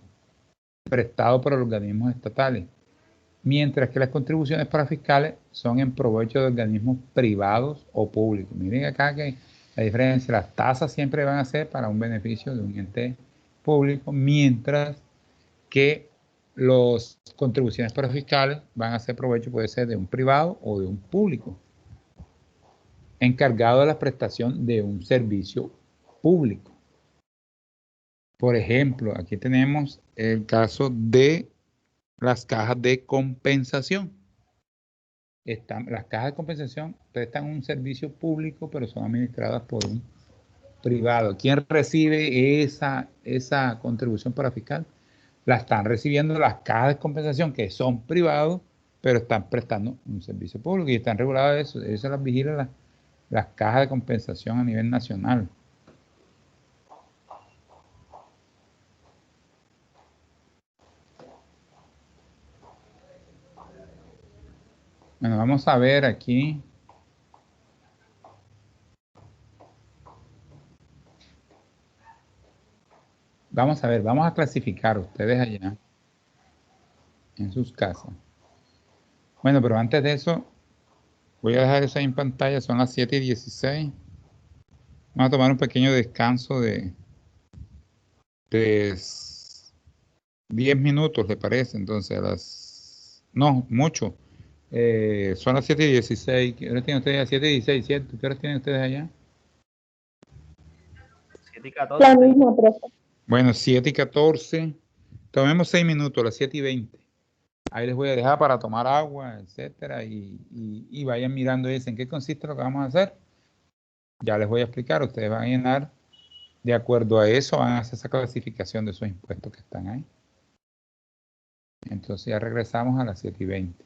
prestado por organismos estatales, mientras que las contribuciones para fiscales son en provecho de organismos privados o públicos. Miren acá que la diferencia, las tasas siempre van a ser para un beneficio de un ente público, mientras que las contribuciones para fiscales van a ser provecho, puede ser de un privado o de un público, encargado de la prestación de un servicio público. Por ejemplo, aquí tenemos el caso de las cajas de compensación. Las cajas de compensación prestan un servicio público, pero son administradas por un privado. ¿Quién recibe esa contribución para fiscal? La están recibiendo las cajas de compensación, que son privados, pero están prestando un servicio público y están reguladas eso las vigilan las cajas de compensación a nivel nacional. Bueno, vamos a ver aquí. Vamos a ver, vamos a clasificar ustedes allá. en sus casas. Bueno, pero antes de eso, voy a dejar eso ahí en pantalla, son las 7:16. Vamos a tomar un pequeño descanso de 10 minutos, ¿le parece? Entonces, no, mucho. Son las 7:16. ¿Qué hora tienen ustedes allá? 7:16, ¿cierto? ¿Qué hora tienen ustedes allá? 7:14. La misma, profe. Bueno, 7:14. Tomemos 6 minutos, las 7:20. Ahí les voy a dejar para tomar agua, etcétera, y vayan mirando eso. ¿En qué consiste lo que vamos a hacer? Ya les voy a explicar. Ustedes van a llenar, de acuerdo a eso, van a hacer esa clasificación de esos impuestos que están ahí. Entonces ya regresamos a las 7:20.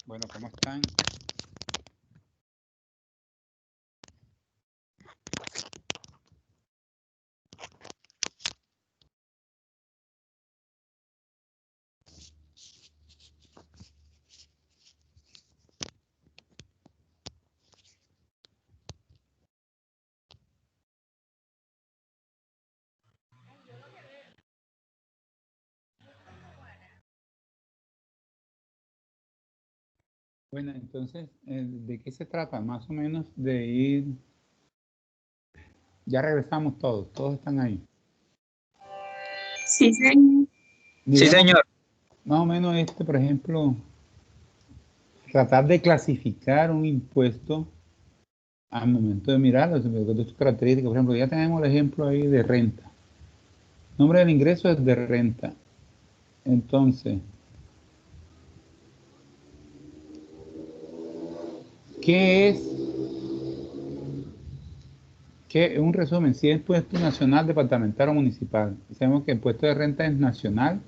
Bueno, ¿cómo están? Bueno, entonces, ¿de qué se trata? Más o menos de ir... Ya regresamos todos están ahí. Sí, señor. Sí, señor. Más o menos por ejemplo, tratar de clasificar un impuesto al momento de mirarlo, de sus características. Por ejemplo, ya tenemos el ejemplo ahí de renta. El nombre del ingreso es de renta. Entonces, ¿qué es? Un resumen, si es impuesto nacional, departamental o municipal. Sabemos que el impuesto de renta es nacional,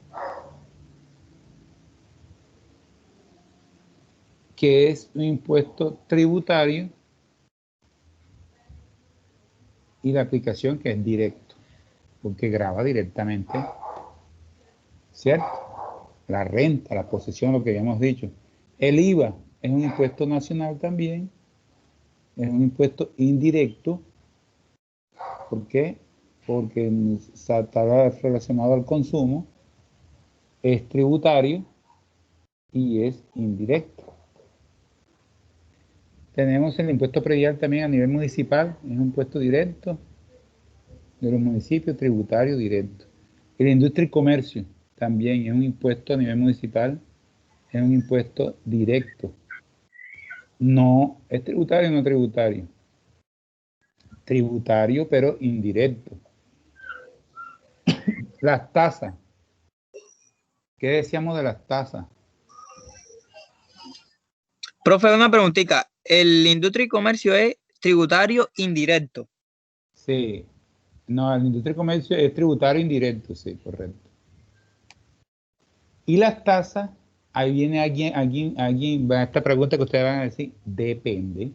que es un impuesto tributario, y la aplicación que es directo, porque grava directamente, ¿cierto? La renta, la posesión, lo que habíamos dicho. El IVA es un impuesto nacional también, es un impuesto indirecto. ¿Por qué? Porque está relacionado al consumo, es tributario y es indirecto. Tenemos el impuesto predial también a nivel municipal, es un impuesto directo de los municipios, tributario directo. La industria y comercio también es un impuesto a nivel municipal, es un impuesto directo. No es tributario, no tributario. Tributario, pero indirecto. Las tasas. ¿Qué decíamos de las tasas? Profe, una preguntita. ¿El industria y comercio es tributario indirecto? Sí. No, el industria y comercio es tributario indirecto, sí, correcto. Y las tasas, ahí viene alguien, va a esta pregunta que ustedes van a decir, depende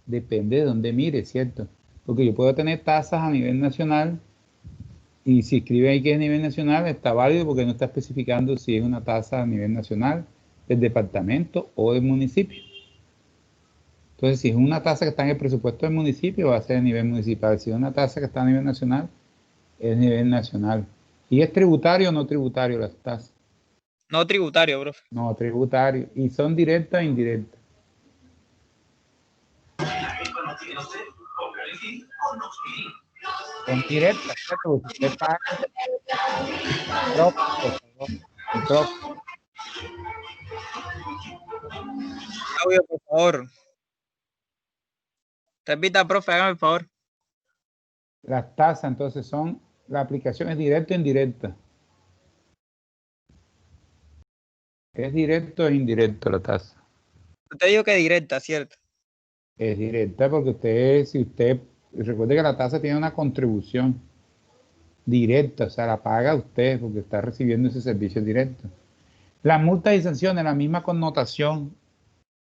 de dónde mire, ¿cierto? Porque yo puedo tener tasas a nivel nacional, y si escribe ahí que es a nivel nacional, está válido porque no está especificando si es una tasa a nivel nacional, del departamento o del municipio. Entonces, si es una tasa que está en el presupuesto del municipio, va a ser a nivel municipal. Si es una tasa que está a nivel nacional, es a nivel nacional. ¿Y es tributario o no tributario las tasas? No tributario, profe. No, tributario. ¿Y son directas o indirectas? Son directas, ¿cierto? Porque usted paga. Micrófono. Audio, por favor. Repita, profe, hágame el favor. Las tasas, entonces, la aplicación es directa o indirecta. ¿Es directo o indirecto la tasa? Usted dijo que directa, ¿cierto? Es directa porque recuerde que la tasa tiene una contribución directa, o sea, la paga usted porque está recibiendo ese servicio directo. Las multas y sanciones, la misma connotación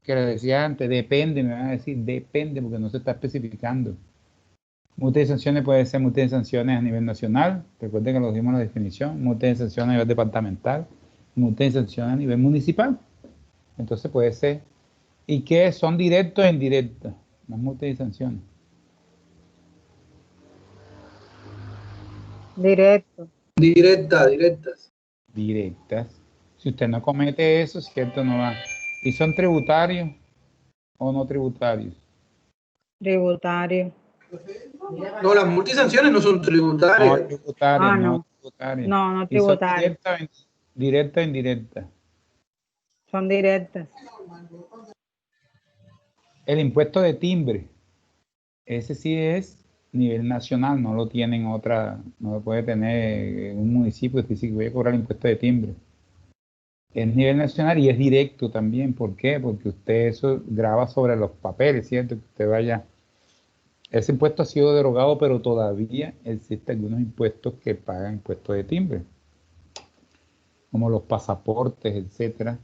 que le decía antes, depende, me van a decir, depende porque no se está especificando. Multas y sanciones puede ser multas y sanciones a nivel nacional, recuerden que lo dijimos en la definición, multas y sanciones a nivel departamental, multas y sanciones a nivel municipal. Entonces puede ser. ¿Y qué son directos e indirectas? Las multas y sanciones. Directo. Directas. Directas. Si usted no comete eso, cierto, no va. ¿Y son tributarios o no tributarios? Tributario. No, las multisanciones no son tributarias. No tributarias, Ah, no no. tributarias. No, no ¿Y son tributario. directas o indirectas? Son directas. El impuesto de timbre, ese sí es nivel nacional, no lo tienen no lo puede tener un municipio que dice que voy a cobrar el impuesto de timbre. Es nivel nacional y es directo también. ¿Por qué? Porque usted eso graba sobre los papeles, ¿cierto? Que usted vaya. Ese impuesto ha sido derogado, pero todavía existen algunos impuestos que pagan impuestos de timbre, como los pasaportes, etcétera.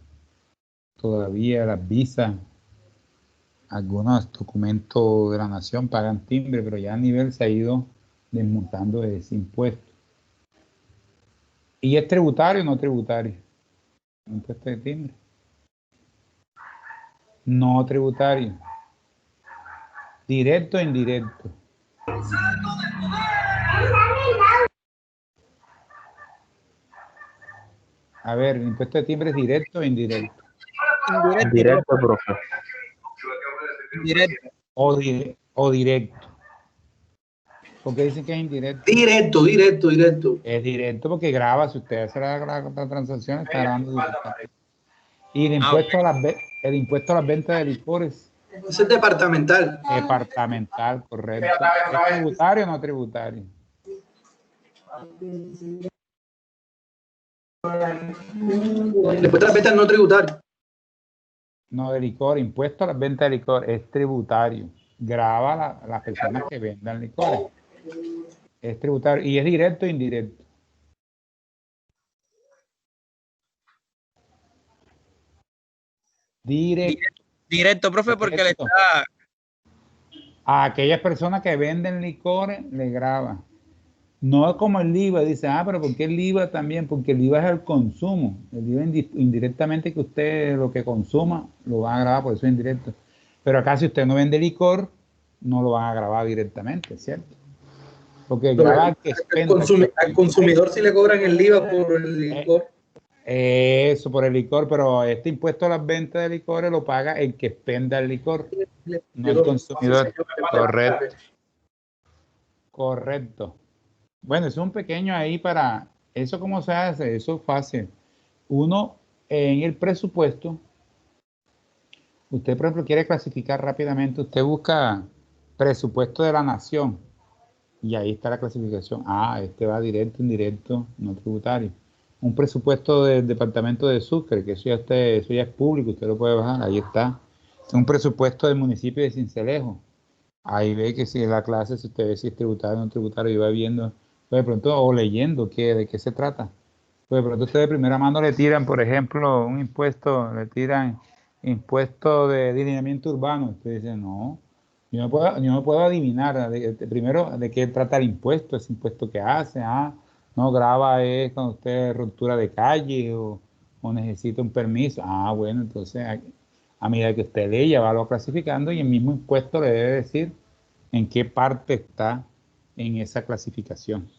todavía las visas, algunos documentos de la nación pagan timbre, pero ya a nivel se ha ido desmontando ese impuesto. ¿Y es tributario o no tributario? Impuesto de timbre. No tributario. Directo o indirecto. A ver, el impuesto de timbre es directo o indirecto. Indirecto, Directo, profe. indirecto. O directo. Porque dicen que es indirecto. Directo, directo, directo. Es directo porque graba, si usted hace la transacción, está grabando directamente. Y el impuesto, el impuesto a las ventas de licores. Ese es departamental. Departamental, correcto. ¿Es tributario o no tributario? Después de las ventas no tributarias. No, de licor, impuesto a las ventas de licor es tributario. Graba las personas que vendan licores. Es tributario. ¿Y es directo o indirecto? Directo. Directo, profe, porque le Directo. está... A aquellas personas que venden licores le graba. No es como el IVA, dice, pero ¿por qué el IVA también? Porque el IVA es el consumo. El IVA indirectamente que usted lo que consuma lo va a grabar, por eso es indirecto. Pero acá si usted no vende licor, no lo van a grabar directamente, ¿cierto? Porque graba al que expende. Al consumidor sí le cobran el IVA por el licor. Eso, por el licor, pero este impuesto a las ventas de licores lo paga el que expenda el licor, no el consumidor. Correcto. Correcto. Bueno, es un pequeño ahí para, ¿eso cómo se hace? Eso es fácil. Uno, en el presupuesto, usted por ejemplo quiere clasificar rápidamente, usted busca presupuesto de la nación y ahí está la clasificación. Este va directo, indirecto, no tributario. Un presupuesto del departamento de Sucre, que eso ya es público, usted lo puede bajar, ahí está. Un presupuesto del municipio de Sincelejo. Ahí ve que si la clase, si usted ve si es tributario o no tributario, y va viendo, pues de pronto, o leyendo de qué se trata. Pues de pronto usted de primera mano le tiran, por ejemplo, un impuesto, le tiran impuesto de delineamiento urbano. Usted dice, no, yo no puedo adivinar primero de qué trata el impuesto, ese impuesto que hace. No, grava es cuando usted ruptura de calle o necesita un permiso. Bueno, entonces a medida que usted lee, ya va lo clasificando y el mismo impuesto le debe decir en qué parte está en esa clasificación.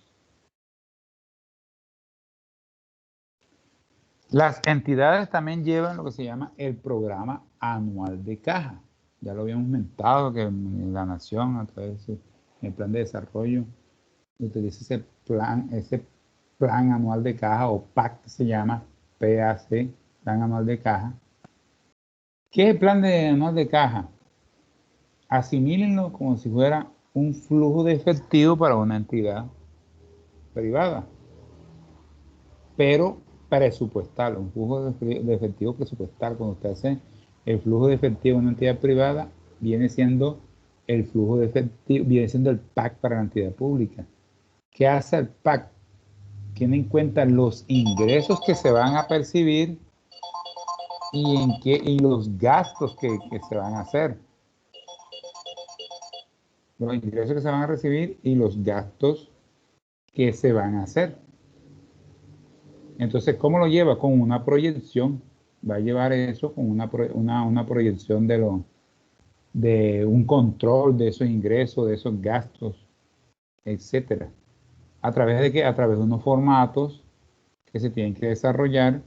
Las entidades también llevan lo que se llama el programa anual de caja. Ya lo habíamos comentado que la nación a través del plan de desarrollo utiliza ese plan anual de caja o PAC se llama PAC, plan anual de caja. ¿Qué es el plan anual de caja? Asimílenlo como si fuera un flujo de efectivo para una entidad privada, pero presupuestal, un flujo de efectivo presupuestal. Cuando usted hace el flujo de efectivo en una entidad privada, viene siendo el flujo de efectivo, viene siendo el PAC para la entidad pública. ¿Qué hace el PAC? Tiene en cuenta los ingresos que se van a percibir y los gastos que se van a hacer. Los ingresos que se van a recibir y los gastos que se van a hacer. Entonces, ¿cómo lo lleva? Con una proyección. Va a llevar eso con una proyección de un control de esos ingresos, de esos gastos, etcétera. ¿A través de qué? A través de unos formatos que se tienen que desarrollar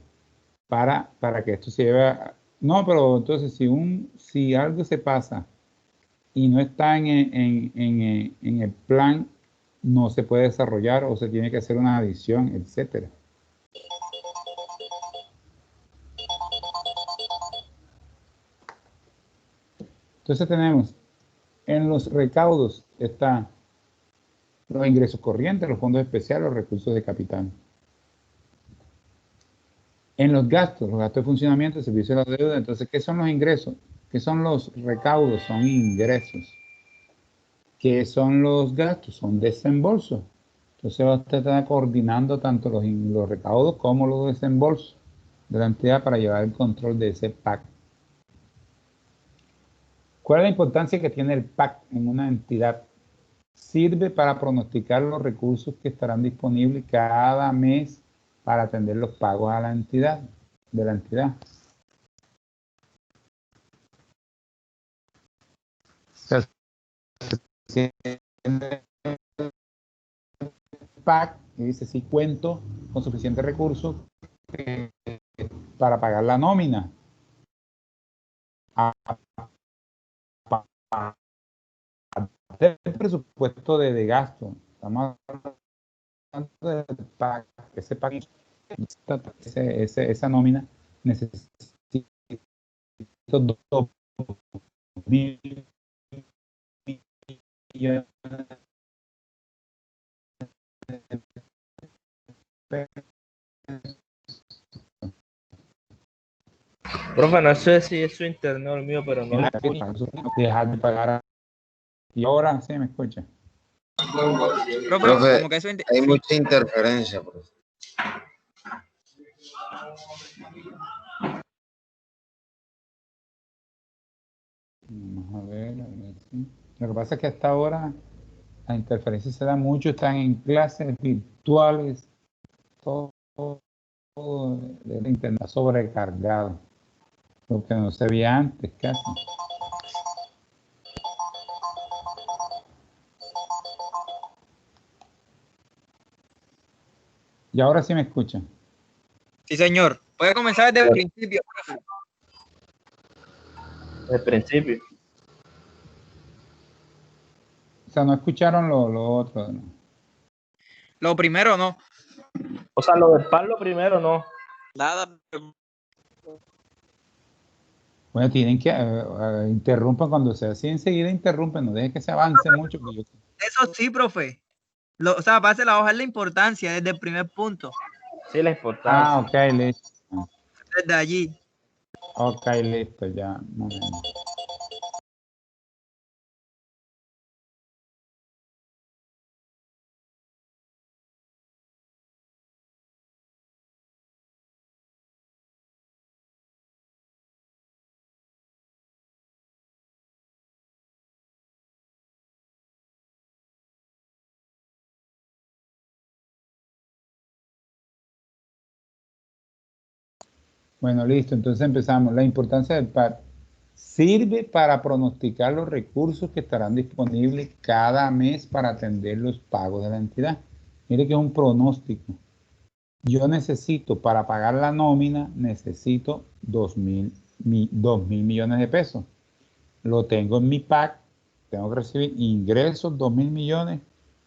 para que esto se lleve a... No, pero entonces si algo se pasa y no está en el plan, no se puede desarrollar o se tiene que hacer una adición, etcétera. Entonces tenemos, en los recaudos están los ingresos corrientes, los fondos especiales, los recursos de capital. En los gastos de funcionamiento, servicio de la deuda, entonces, ¿qué son los ingresos? ¿Qué son los recaudos? Son ingresos. ¿Qué son los gastos? Son desembolsos. Entonces va a estar coordinando tanto los recaudos como los desembolsos. de la entidad para llevar el control de ese PAC. ¿Cuál es la importancia que tiene el PAC en una entidad? Sirve para pronosticar los recursos que estarán disponibles cada mes para atender los pagos a la entidad, de la entidad. O sea, si tiene PAC y dice si cuento con suficientes recursos para pagar la nómina, el presupuesto de gasto. Estamos hablando del PAC, ese PAC, esa nómina necesita 2.000 millones de pesos. Profe, no sé si es su internet o el mío, pero no lo escucho. Dejar de pagar. Y ahora sí me escucha. Profe, como que eso Hay mucha interferencia, profe. Vamos a ver, sí. Lo que pasa es que hasta ahora la interferencia se da mucho, están en clases virtuales, todo el internet sobrecargado, lo que no se veía antes casi. Y ahora sí me escuchan. Sí, señor. Puede comenzar desde el principio. Desde el principio. O sea, no escucharon lo otro, ¿no? Lo primero no. O sea, lo del pan, lo primero no. Nada. Bueno, tienen que interrumpan cuando sea así, enseguida interrumpen, no dejen que se avance mucho. Que yo... Eso sí, profe. O sea, pase la hoja es la importancia desde el primer punto. Sí, la importancia. Ah, ok, listo. Desde allí. Ok, listo, ya. Momento. Bueno, listo, entonces empezamos. La importancia del PAC sirve para pronosticar los recursos que estarán disponibles cada mes para atender los pagos de la entidad. Mire que es un pronóstico. Yo necesito, para pagar la nómina, necesito 2.000 millones de pesos. Lo tengo en mi PAC, tengo que recibir ingresos 2.000 millones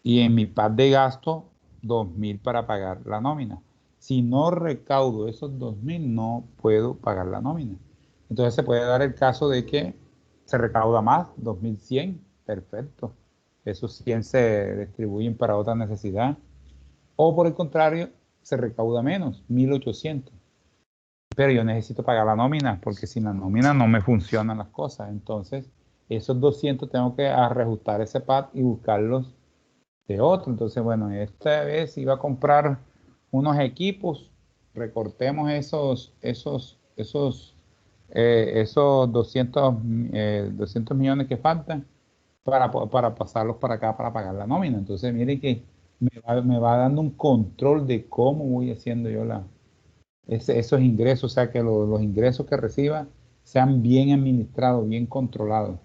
y en mi PAC de gasto 2.000 para pagar la nómina. Si no recaudo esos 2.000, no puedo pagar la nómina. Entonces se puede dar el caso de que se recauda más, 2.100, perfecto. Esos 100 se distribuyen para otra necesidad. O por el contrario, se recauda menos, 1.800. Pero yo necesito pagar la nómina, porque sin la nómina no me funcionan las cosas. Entonces, esos 200 tengo que reajustar ese PAT y buscarlos de otro. Entonces, bueno, esta vez iba a comprar unos equipos, recortemos esos 200 millones que faltan para pasarlos para acá para pagar la nómina. Entonces, mire que me va dando un control de cómo voy haciendo yo esos ingresos, o sea, que los ingresos que reciba sean bien administrados, bien controlados.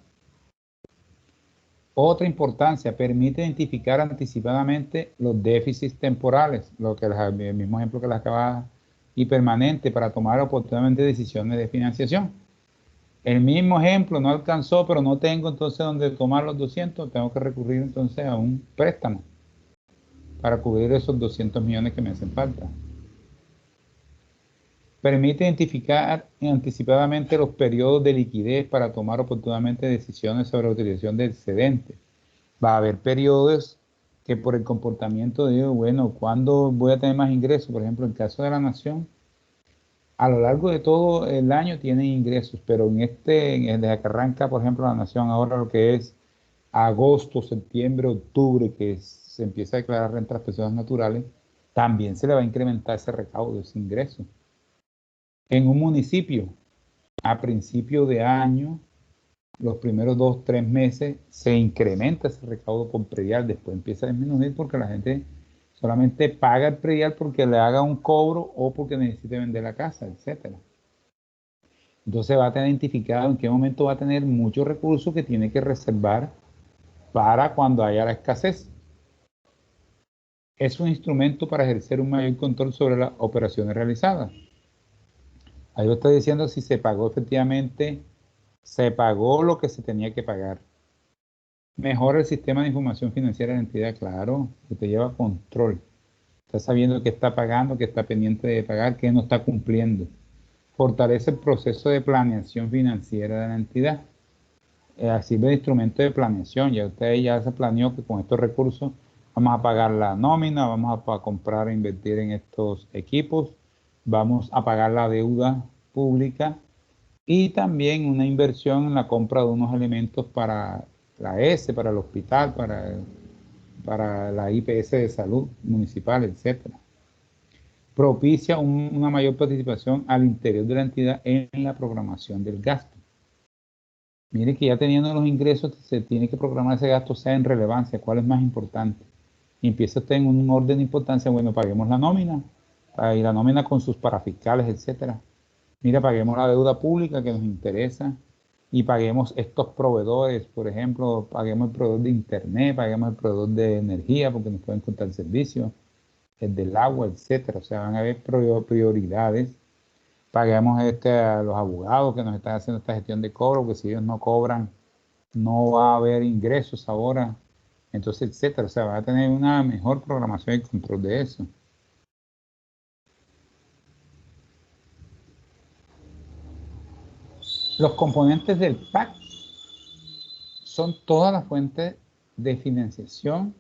Otra importancia, permite identificar anticipadamente los déficits temporales, el mismo ejemplo que les acababa, y permanente para tomar oportunamente decisiones de financiación. El mismo ejemplo, no alcanzó, pero no tengo entonces donde tomar los 200, tengo que recurrir entonces a un préstamo para cubrir esos 200 millones que me hacen falta. Permite identificar anticipadamente los periodos de liquidez para tomar oportunamente decisiones sobre la utilización del excedente. Va a haber periodos que por el comportamiento de, bueno, ¿cuándo voy a tener más ingresos? Por ejemplo, en el caso de la nación, a lo largo de todo el año tienen ingresos, pero desde que arranca, por ejemplo, la nación, ahora lo que es agosto, septiembre, octubre, que se empieza a declarar renta a las personas naturales, también se le va a incrementar ese recaudo, ese ingreso. En un municipio, a principio de año, los primeros 2, 3 meses, se incrementa ese recaudo por predial, después empieza a disminuir porque la gente solamente paga el predial porque le haga un cobro o porque necesite vender la casa, etcétera. Entonces va a tener identificado en qué momento va a tener muchos recursos que tiene que reservar para cuando haya la escasez. Es un instrumento para ejercer un mayor control sobre las operaciones realizadas. Ahí lo está diciendo si se pagó efectivamente, se pagó lo que se tenía que pagar. Mejora el sistema de información financiera de la entidad, claro, que te lleva control. Está sabiendo qué está pagando, qué está pendiente de pagar, qué no está cumpliendo. Fortalece el proceso de planeación financiera de la entidad. Sirve de instrumento de planeación. Ya usted ya se planeó que con estos recursos vamos a pagar la nómina, vamos a comprar e invertir en estos equipos, vamos a pagar la deuda pública y también una inversión en la compra de unos elementos para la ES, para el hospital, para la IPS de salud municipal, etcétera. Propicia una mayor participación al interior de la entidad en la programación del gasto. Mire que ya teniendo los ingresos, se tiene que programar ese gasto, sea en relevancia, cuál es más importante. Y empieza usted en un orden de importancia, bueno, paguemos la nómina, y la nómina con sus parafiscales, etcétera. Mira, paguemos la deuda pública que nos interesa y paguemos estos proveedores, por ejemplo, paguemos el proveedor de internet, paguemos el proveedor de energía porque nos pueden contar el servicio, el del agua, etcétera. O sea, van a haber prioridades. Paguemos a los abogados que nos están haciendo esta gestión de cobro, porque si ellos no cobran, no va a haber ingresos ahora, entonces, etcétera. O sea, va a tener una mejor programación y control de eso. Los componentes del PAC son todas las fuentes de financiación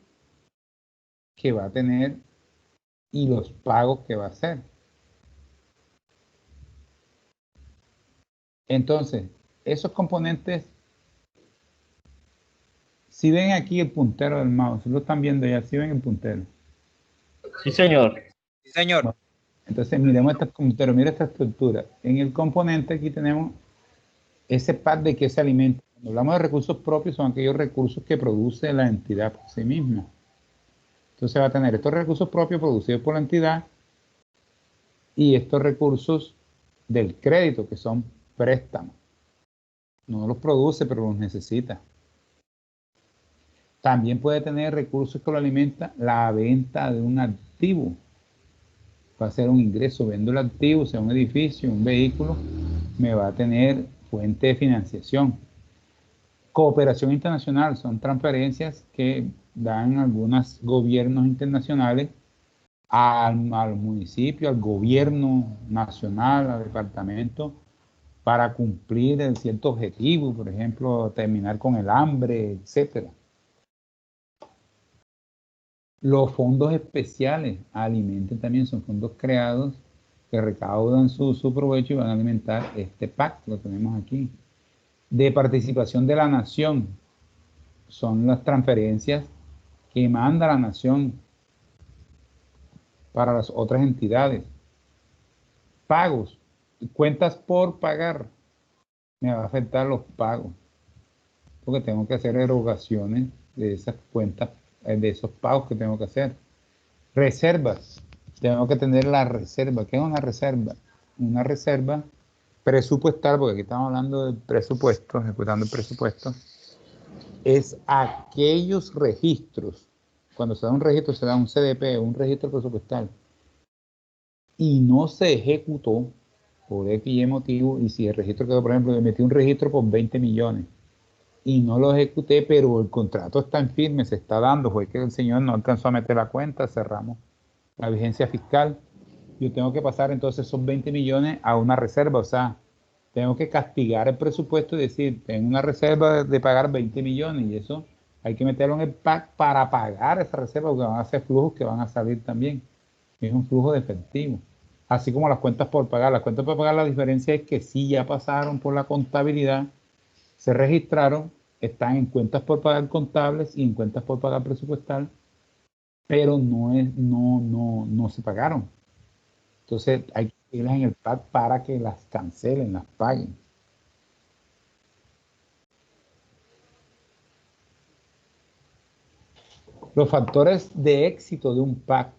que va a tener y los pagos que va a hacer. Entonces, esos componentes, si ven aquí el puntero del mouse, lo están viendo ya, si ven el puntero. Sí, señor. Sí, señor. Bueno, entonces, miremos este puntero, mira esta estructura. En el componente aquí tenemos ese PAC de que se alimenta. Cuando hablamos de recursos propios, son aquellos recursos que produce la entidad por sí misma. Entonces va a tener estos recursos propios producidos por la entidad y estos recursos del crédito, que son préstamos. No los produce, pero los necesita. También puede tener recursos que lo alimenta la venta de un activo. Va a ser un ingreso, vendo el activo, sea un edificio, un vehículo, me va a tener fuente de financiación. Cooperación internacional son transferencias que dan algunos gobiernos internacionales al municipio, al gobierno nacional, al departamento, para cumplir cierto objetivo, por ejemplo, terminar con el hambre, etcétera. Los fondos especiales alimentan también, son fondos creados que recaudan su provecho y van a alimentar este PAC, lo tenemos aquí. De participación de la nación, son las transferencias que manda la nación para las otras entidades. Pagos, cuentas por pagar, me va a afectar los pagos, porque tengo que hacer erogaciones de esas cuentas, de esos pagos que tengo que hacer. Reservas, tengo que tener la reserva. ¿Qué es una reserva? Una reserva presupuestal, porque aquí estamos hablando del presupuesto, ejecutando el presupuesto, es aquellos registros. Cuando se da un registro, se da un CDP, un registro presupuestal, y no se ejecutó por X y motivo, y si el registro quedó, por ejemplo, metí un registro por 20 millones y no lo ejecuté, pero el contrato está en firme, se está dando, fue que el señor no alcanzó a meter la cuenta, cerramos la vigencia fiscal, yo tengo que pasar entonces esos 20 millones a una reserva, o sea, tengo que castigar el presupuesto y decir, tengo una reserva de pagar 20 millones y eso hay que meterlo en el PAC para pagar esa reserva, porque van a ser flujos que van a salir también. Es un flujo de efectivo. Así como las cuentas por pagar. Las cuentas por pagar, la diferencia es que sí ya pasaron por la contabilidad, se registraron, están en cuentas por pagar contables y en cuentas por pagar presupuestal, pero no se pagaron. Entonces hay que en el PAC para que las cancelen, las paguen. Los factores de éxito de un PAC.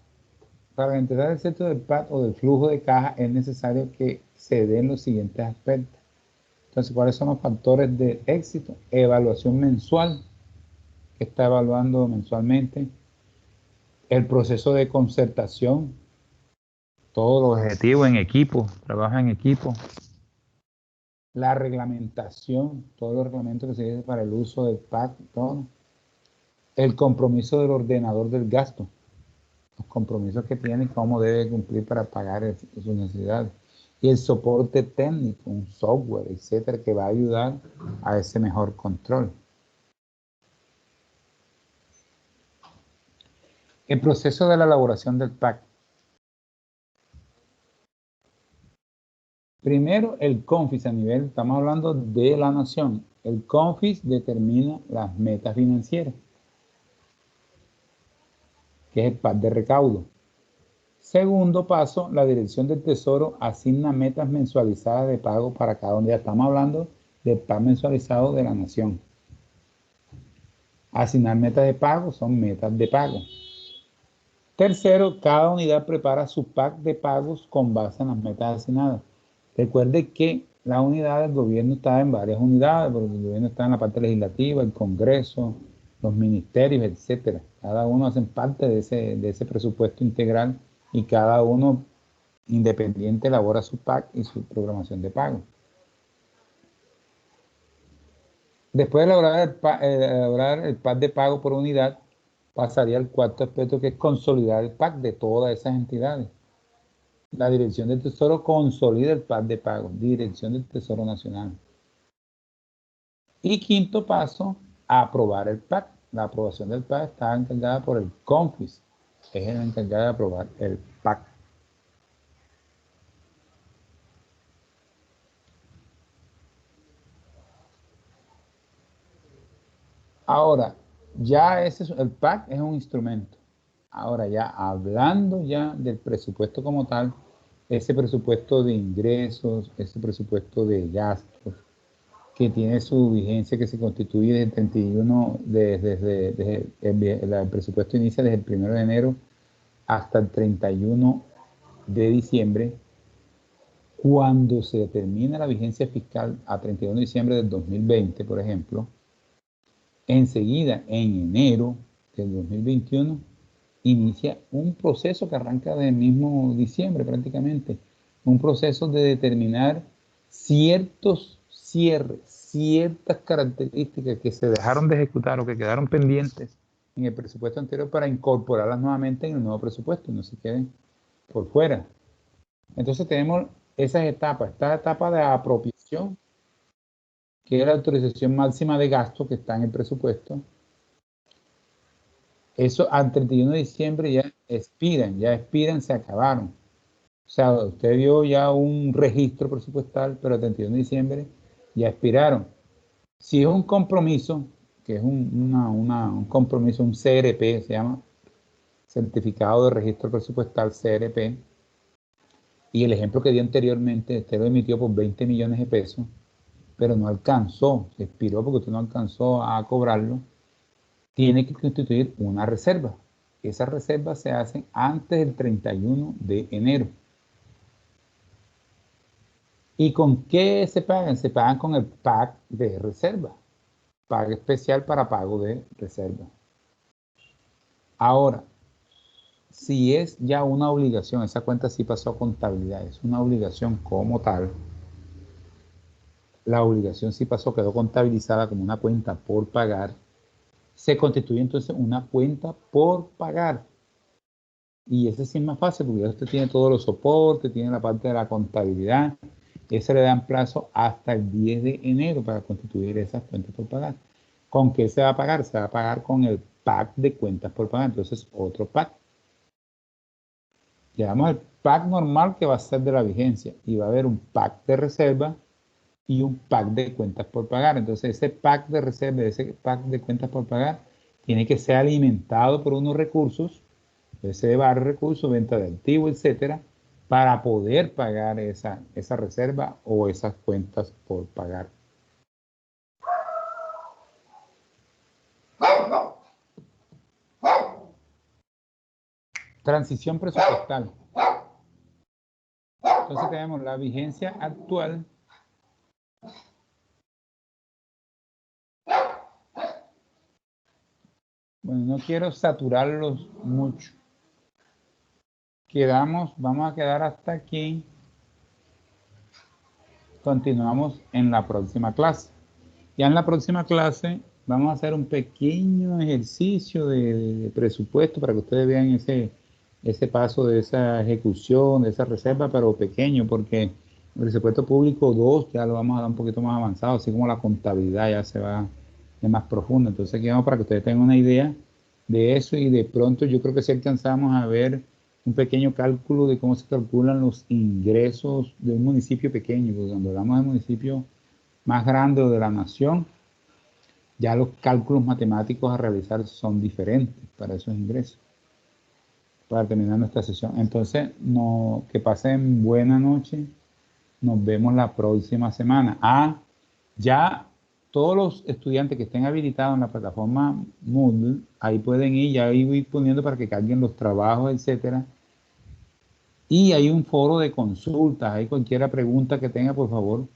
Para entender el éxito del PAC o del flujo de caja es necesario que se den los siguientes aspectos. Entonces, ¿cuáles son los factores de éxito? Evaluación mensual, que está evaluando mensualmente. El proceso de concertación, todos los objetivos en equipo, trabaja en equipo. La reglamentación, todos los reglamentos que se dicen para el uso del PAC, todo. El compromiso del ordenador del gasto, los compromisos que tiene y cómo debe cumplir para pagar sus necesidades. Y el soporte técnico, un software, etcétera, que va a ayudar a ese mejor control. El proceso de la elaboración del PAC. Primero, el CONFIS a nivel, estamos hablando de la nación. El CONFIS determina las metas financieras, que es el PAC de recaudo. Segundo paso, la Dirección del Tesoro asigna metas mensualizadas de pago para cada unidad. Estamos hablando del PAC mensualizado de la nación. Asignar metas de pago son metas de pago. Tercero, cada unidad prepara su PAC de pagos con base en las metas asignadas. Recuerde que la unidad del gobierno está en varias unidades, porque el gobierno está en la parte legislativa, el Congreso, los ministerios, etcétera. Cada uno hace parte de ese presupuesto integral y cada uno independiente elabora su PAC y su programación de pago. Después de elaborar el PAC de pago por unidad, pasaría al cuarto aspecto, que es consolidar el PAC de todas esas entidades. La Dirección del Tesoro consolida el PAC de pago, Dirección del Tesoro Nacional. Y quinto paso, aprobar el PAC. La aprobación del PAC está encargada por el CONFIS, es el encargado de aprobar el PAC. Ahora, ya el PAC es un instrumento. Ahora ya hablando ya del presupuesto como tal, ese presupuesto de ingresos, ese presupuesto de gastos, que tiene su vigencia, que se constituye desde el 31, el presupuesto inicia desde el 1 de enero hasta el 31 de diciembre. Cuando se termina la vigencia fiscal a 31 de diciembre del 2020, por ejemplo, enseguida, en enero del 2021, inicia un proceso que arranca del mismo diciembre prácticamente, un proceso de determinar ciertos cierres, ciertas características que se dejaron de ejecutar o que quedaron pendientes en el presupuesto anterior para incorporarlas nuevamente en el nuevo presupuesto y no se queden por fuera. Entonces tenemos esas etapas, esta etapa de apropiación, que es la autorización máxima de gasto que está en el presupuesto. Eso al 31 de diciembre ya expiran, se acabaron. O sea, usted vio ya un registro presupuestal, pero el 31 de diciembre ya expiraron. Si es un compromiso, que es un compromiso, un CRP, se llama Certificado de Registro Presupuestal, CRP, y el ejemplo que di anteriormente, usted lo emitió por 20 millones de pesos, pero no alcanzó, se expiró porque usted no alcanzó a cobrarlo, tiene que constituir una reserva. Esas reservas se hacen antes del 31 de enero. ¿Y con qué se pagan? Se pagan con el PAC de reserva. PAC especial para pago de reserva. Ahora, si es ya una obligación, esa cuenta sí pasó a contabilidad, es una obligación como tal. La obligación sí pasó, quedó contabilizada como una cuenta por pagar. Se constituye entonces una cuenta por pagar. Y ese sí es más fácil porque ya usted tiene todos los soportes, tiene la parte de la contabilidad. Ese le dan plazo hasta el 10 de enero para constituir esas cuentas por pagar. ¿Con qué se va a pagar? Se va a pagar con el PAC de cuentas por pagar. Entonces, otro PAC. Llevamos el PAC normal que va a ser de la vigencia y va a haber un PAC de reserva y un PAC de cuentas por pagar. Entonces, ese PAC de reserva, ese PAC de cuentas por pagar, tiene que ser alimentado por unos recursos, ese de varios recursos, venta de activos, etcétera, para poder pagar esa reserva o esas cuentas por pagar. Transición presupuestal. Entonces tenemos la vigencia actual. Bueno, no quiero saturarlos mucho. Vamos a quedar hasta aquí. Continuamos en la próxima clase. Ya en la próxima clase vamos a hacer un pequeño ejercicio de presupuesto para que ustedes vean ese paso de esa ejecución, de esa reserva, pero pequeño, porque el presupuesto público 2 ya lo vamos a dar un poquito más avanzado, así como la contabilidad ya se va de más profunda. Entonces aquí vamos para que ustedes tengan una idea de eso y de pronto yo creo que si alcanzamos a ver un pequeño cálculo de cómo se calculan los ingresos de un municipio pequeño, porque cuando hablamos de municipio más grande o de la nación, ya los cálculos matemáticos a realizar son diferentes para esos ingresos. Para terminar nuestra sesión. Entonces, que pasen buena noche. Nos vemos la próxima semana. Ya todos los estudiantes que estén habilitados en la plataforma Moodle, ahí pueden ir, ya ahí voy poniendo para que carguen los trabajos, etcétera. Y hay un foro de consultas. Hay cualquier pregunta que tenga, por favor,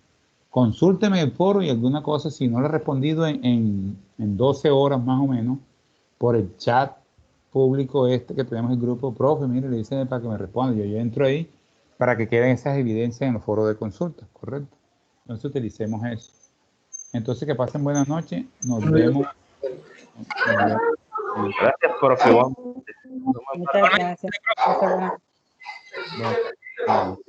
consúlteme el foro y alguna cosa, si no le he respondido en 12 horas más o menos, por el chat público que tenemos el grupo, profe, mire, le dicen para que me responda. Yo entro ahí para que queden esas evidencias en los foros de consulta, ¿correcto? Entonces utilicemos eso. Entonces que pasen buenas noches. Nos vemos. Gracias, profe. Muchas gracias. Hasta luego. Bueno.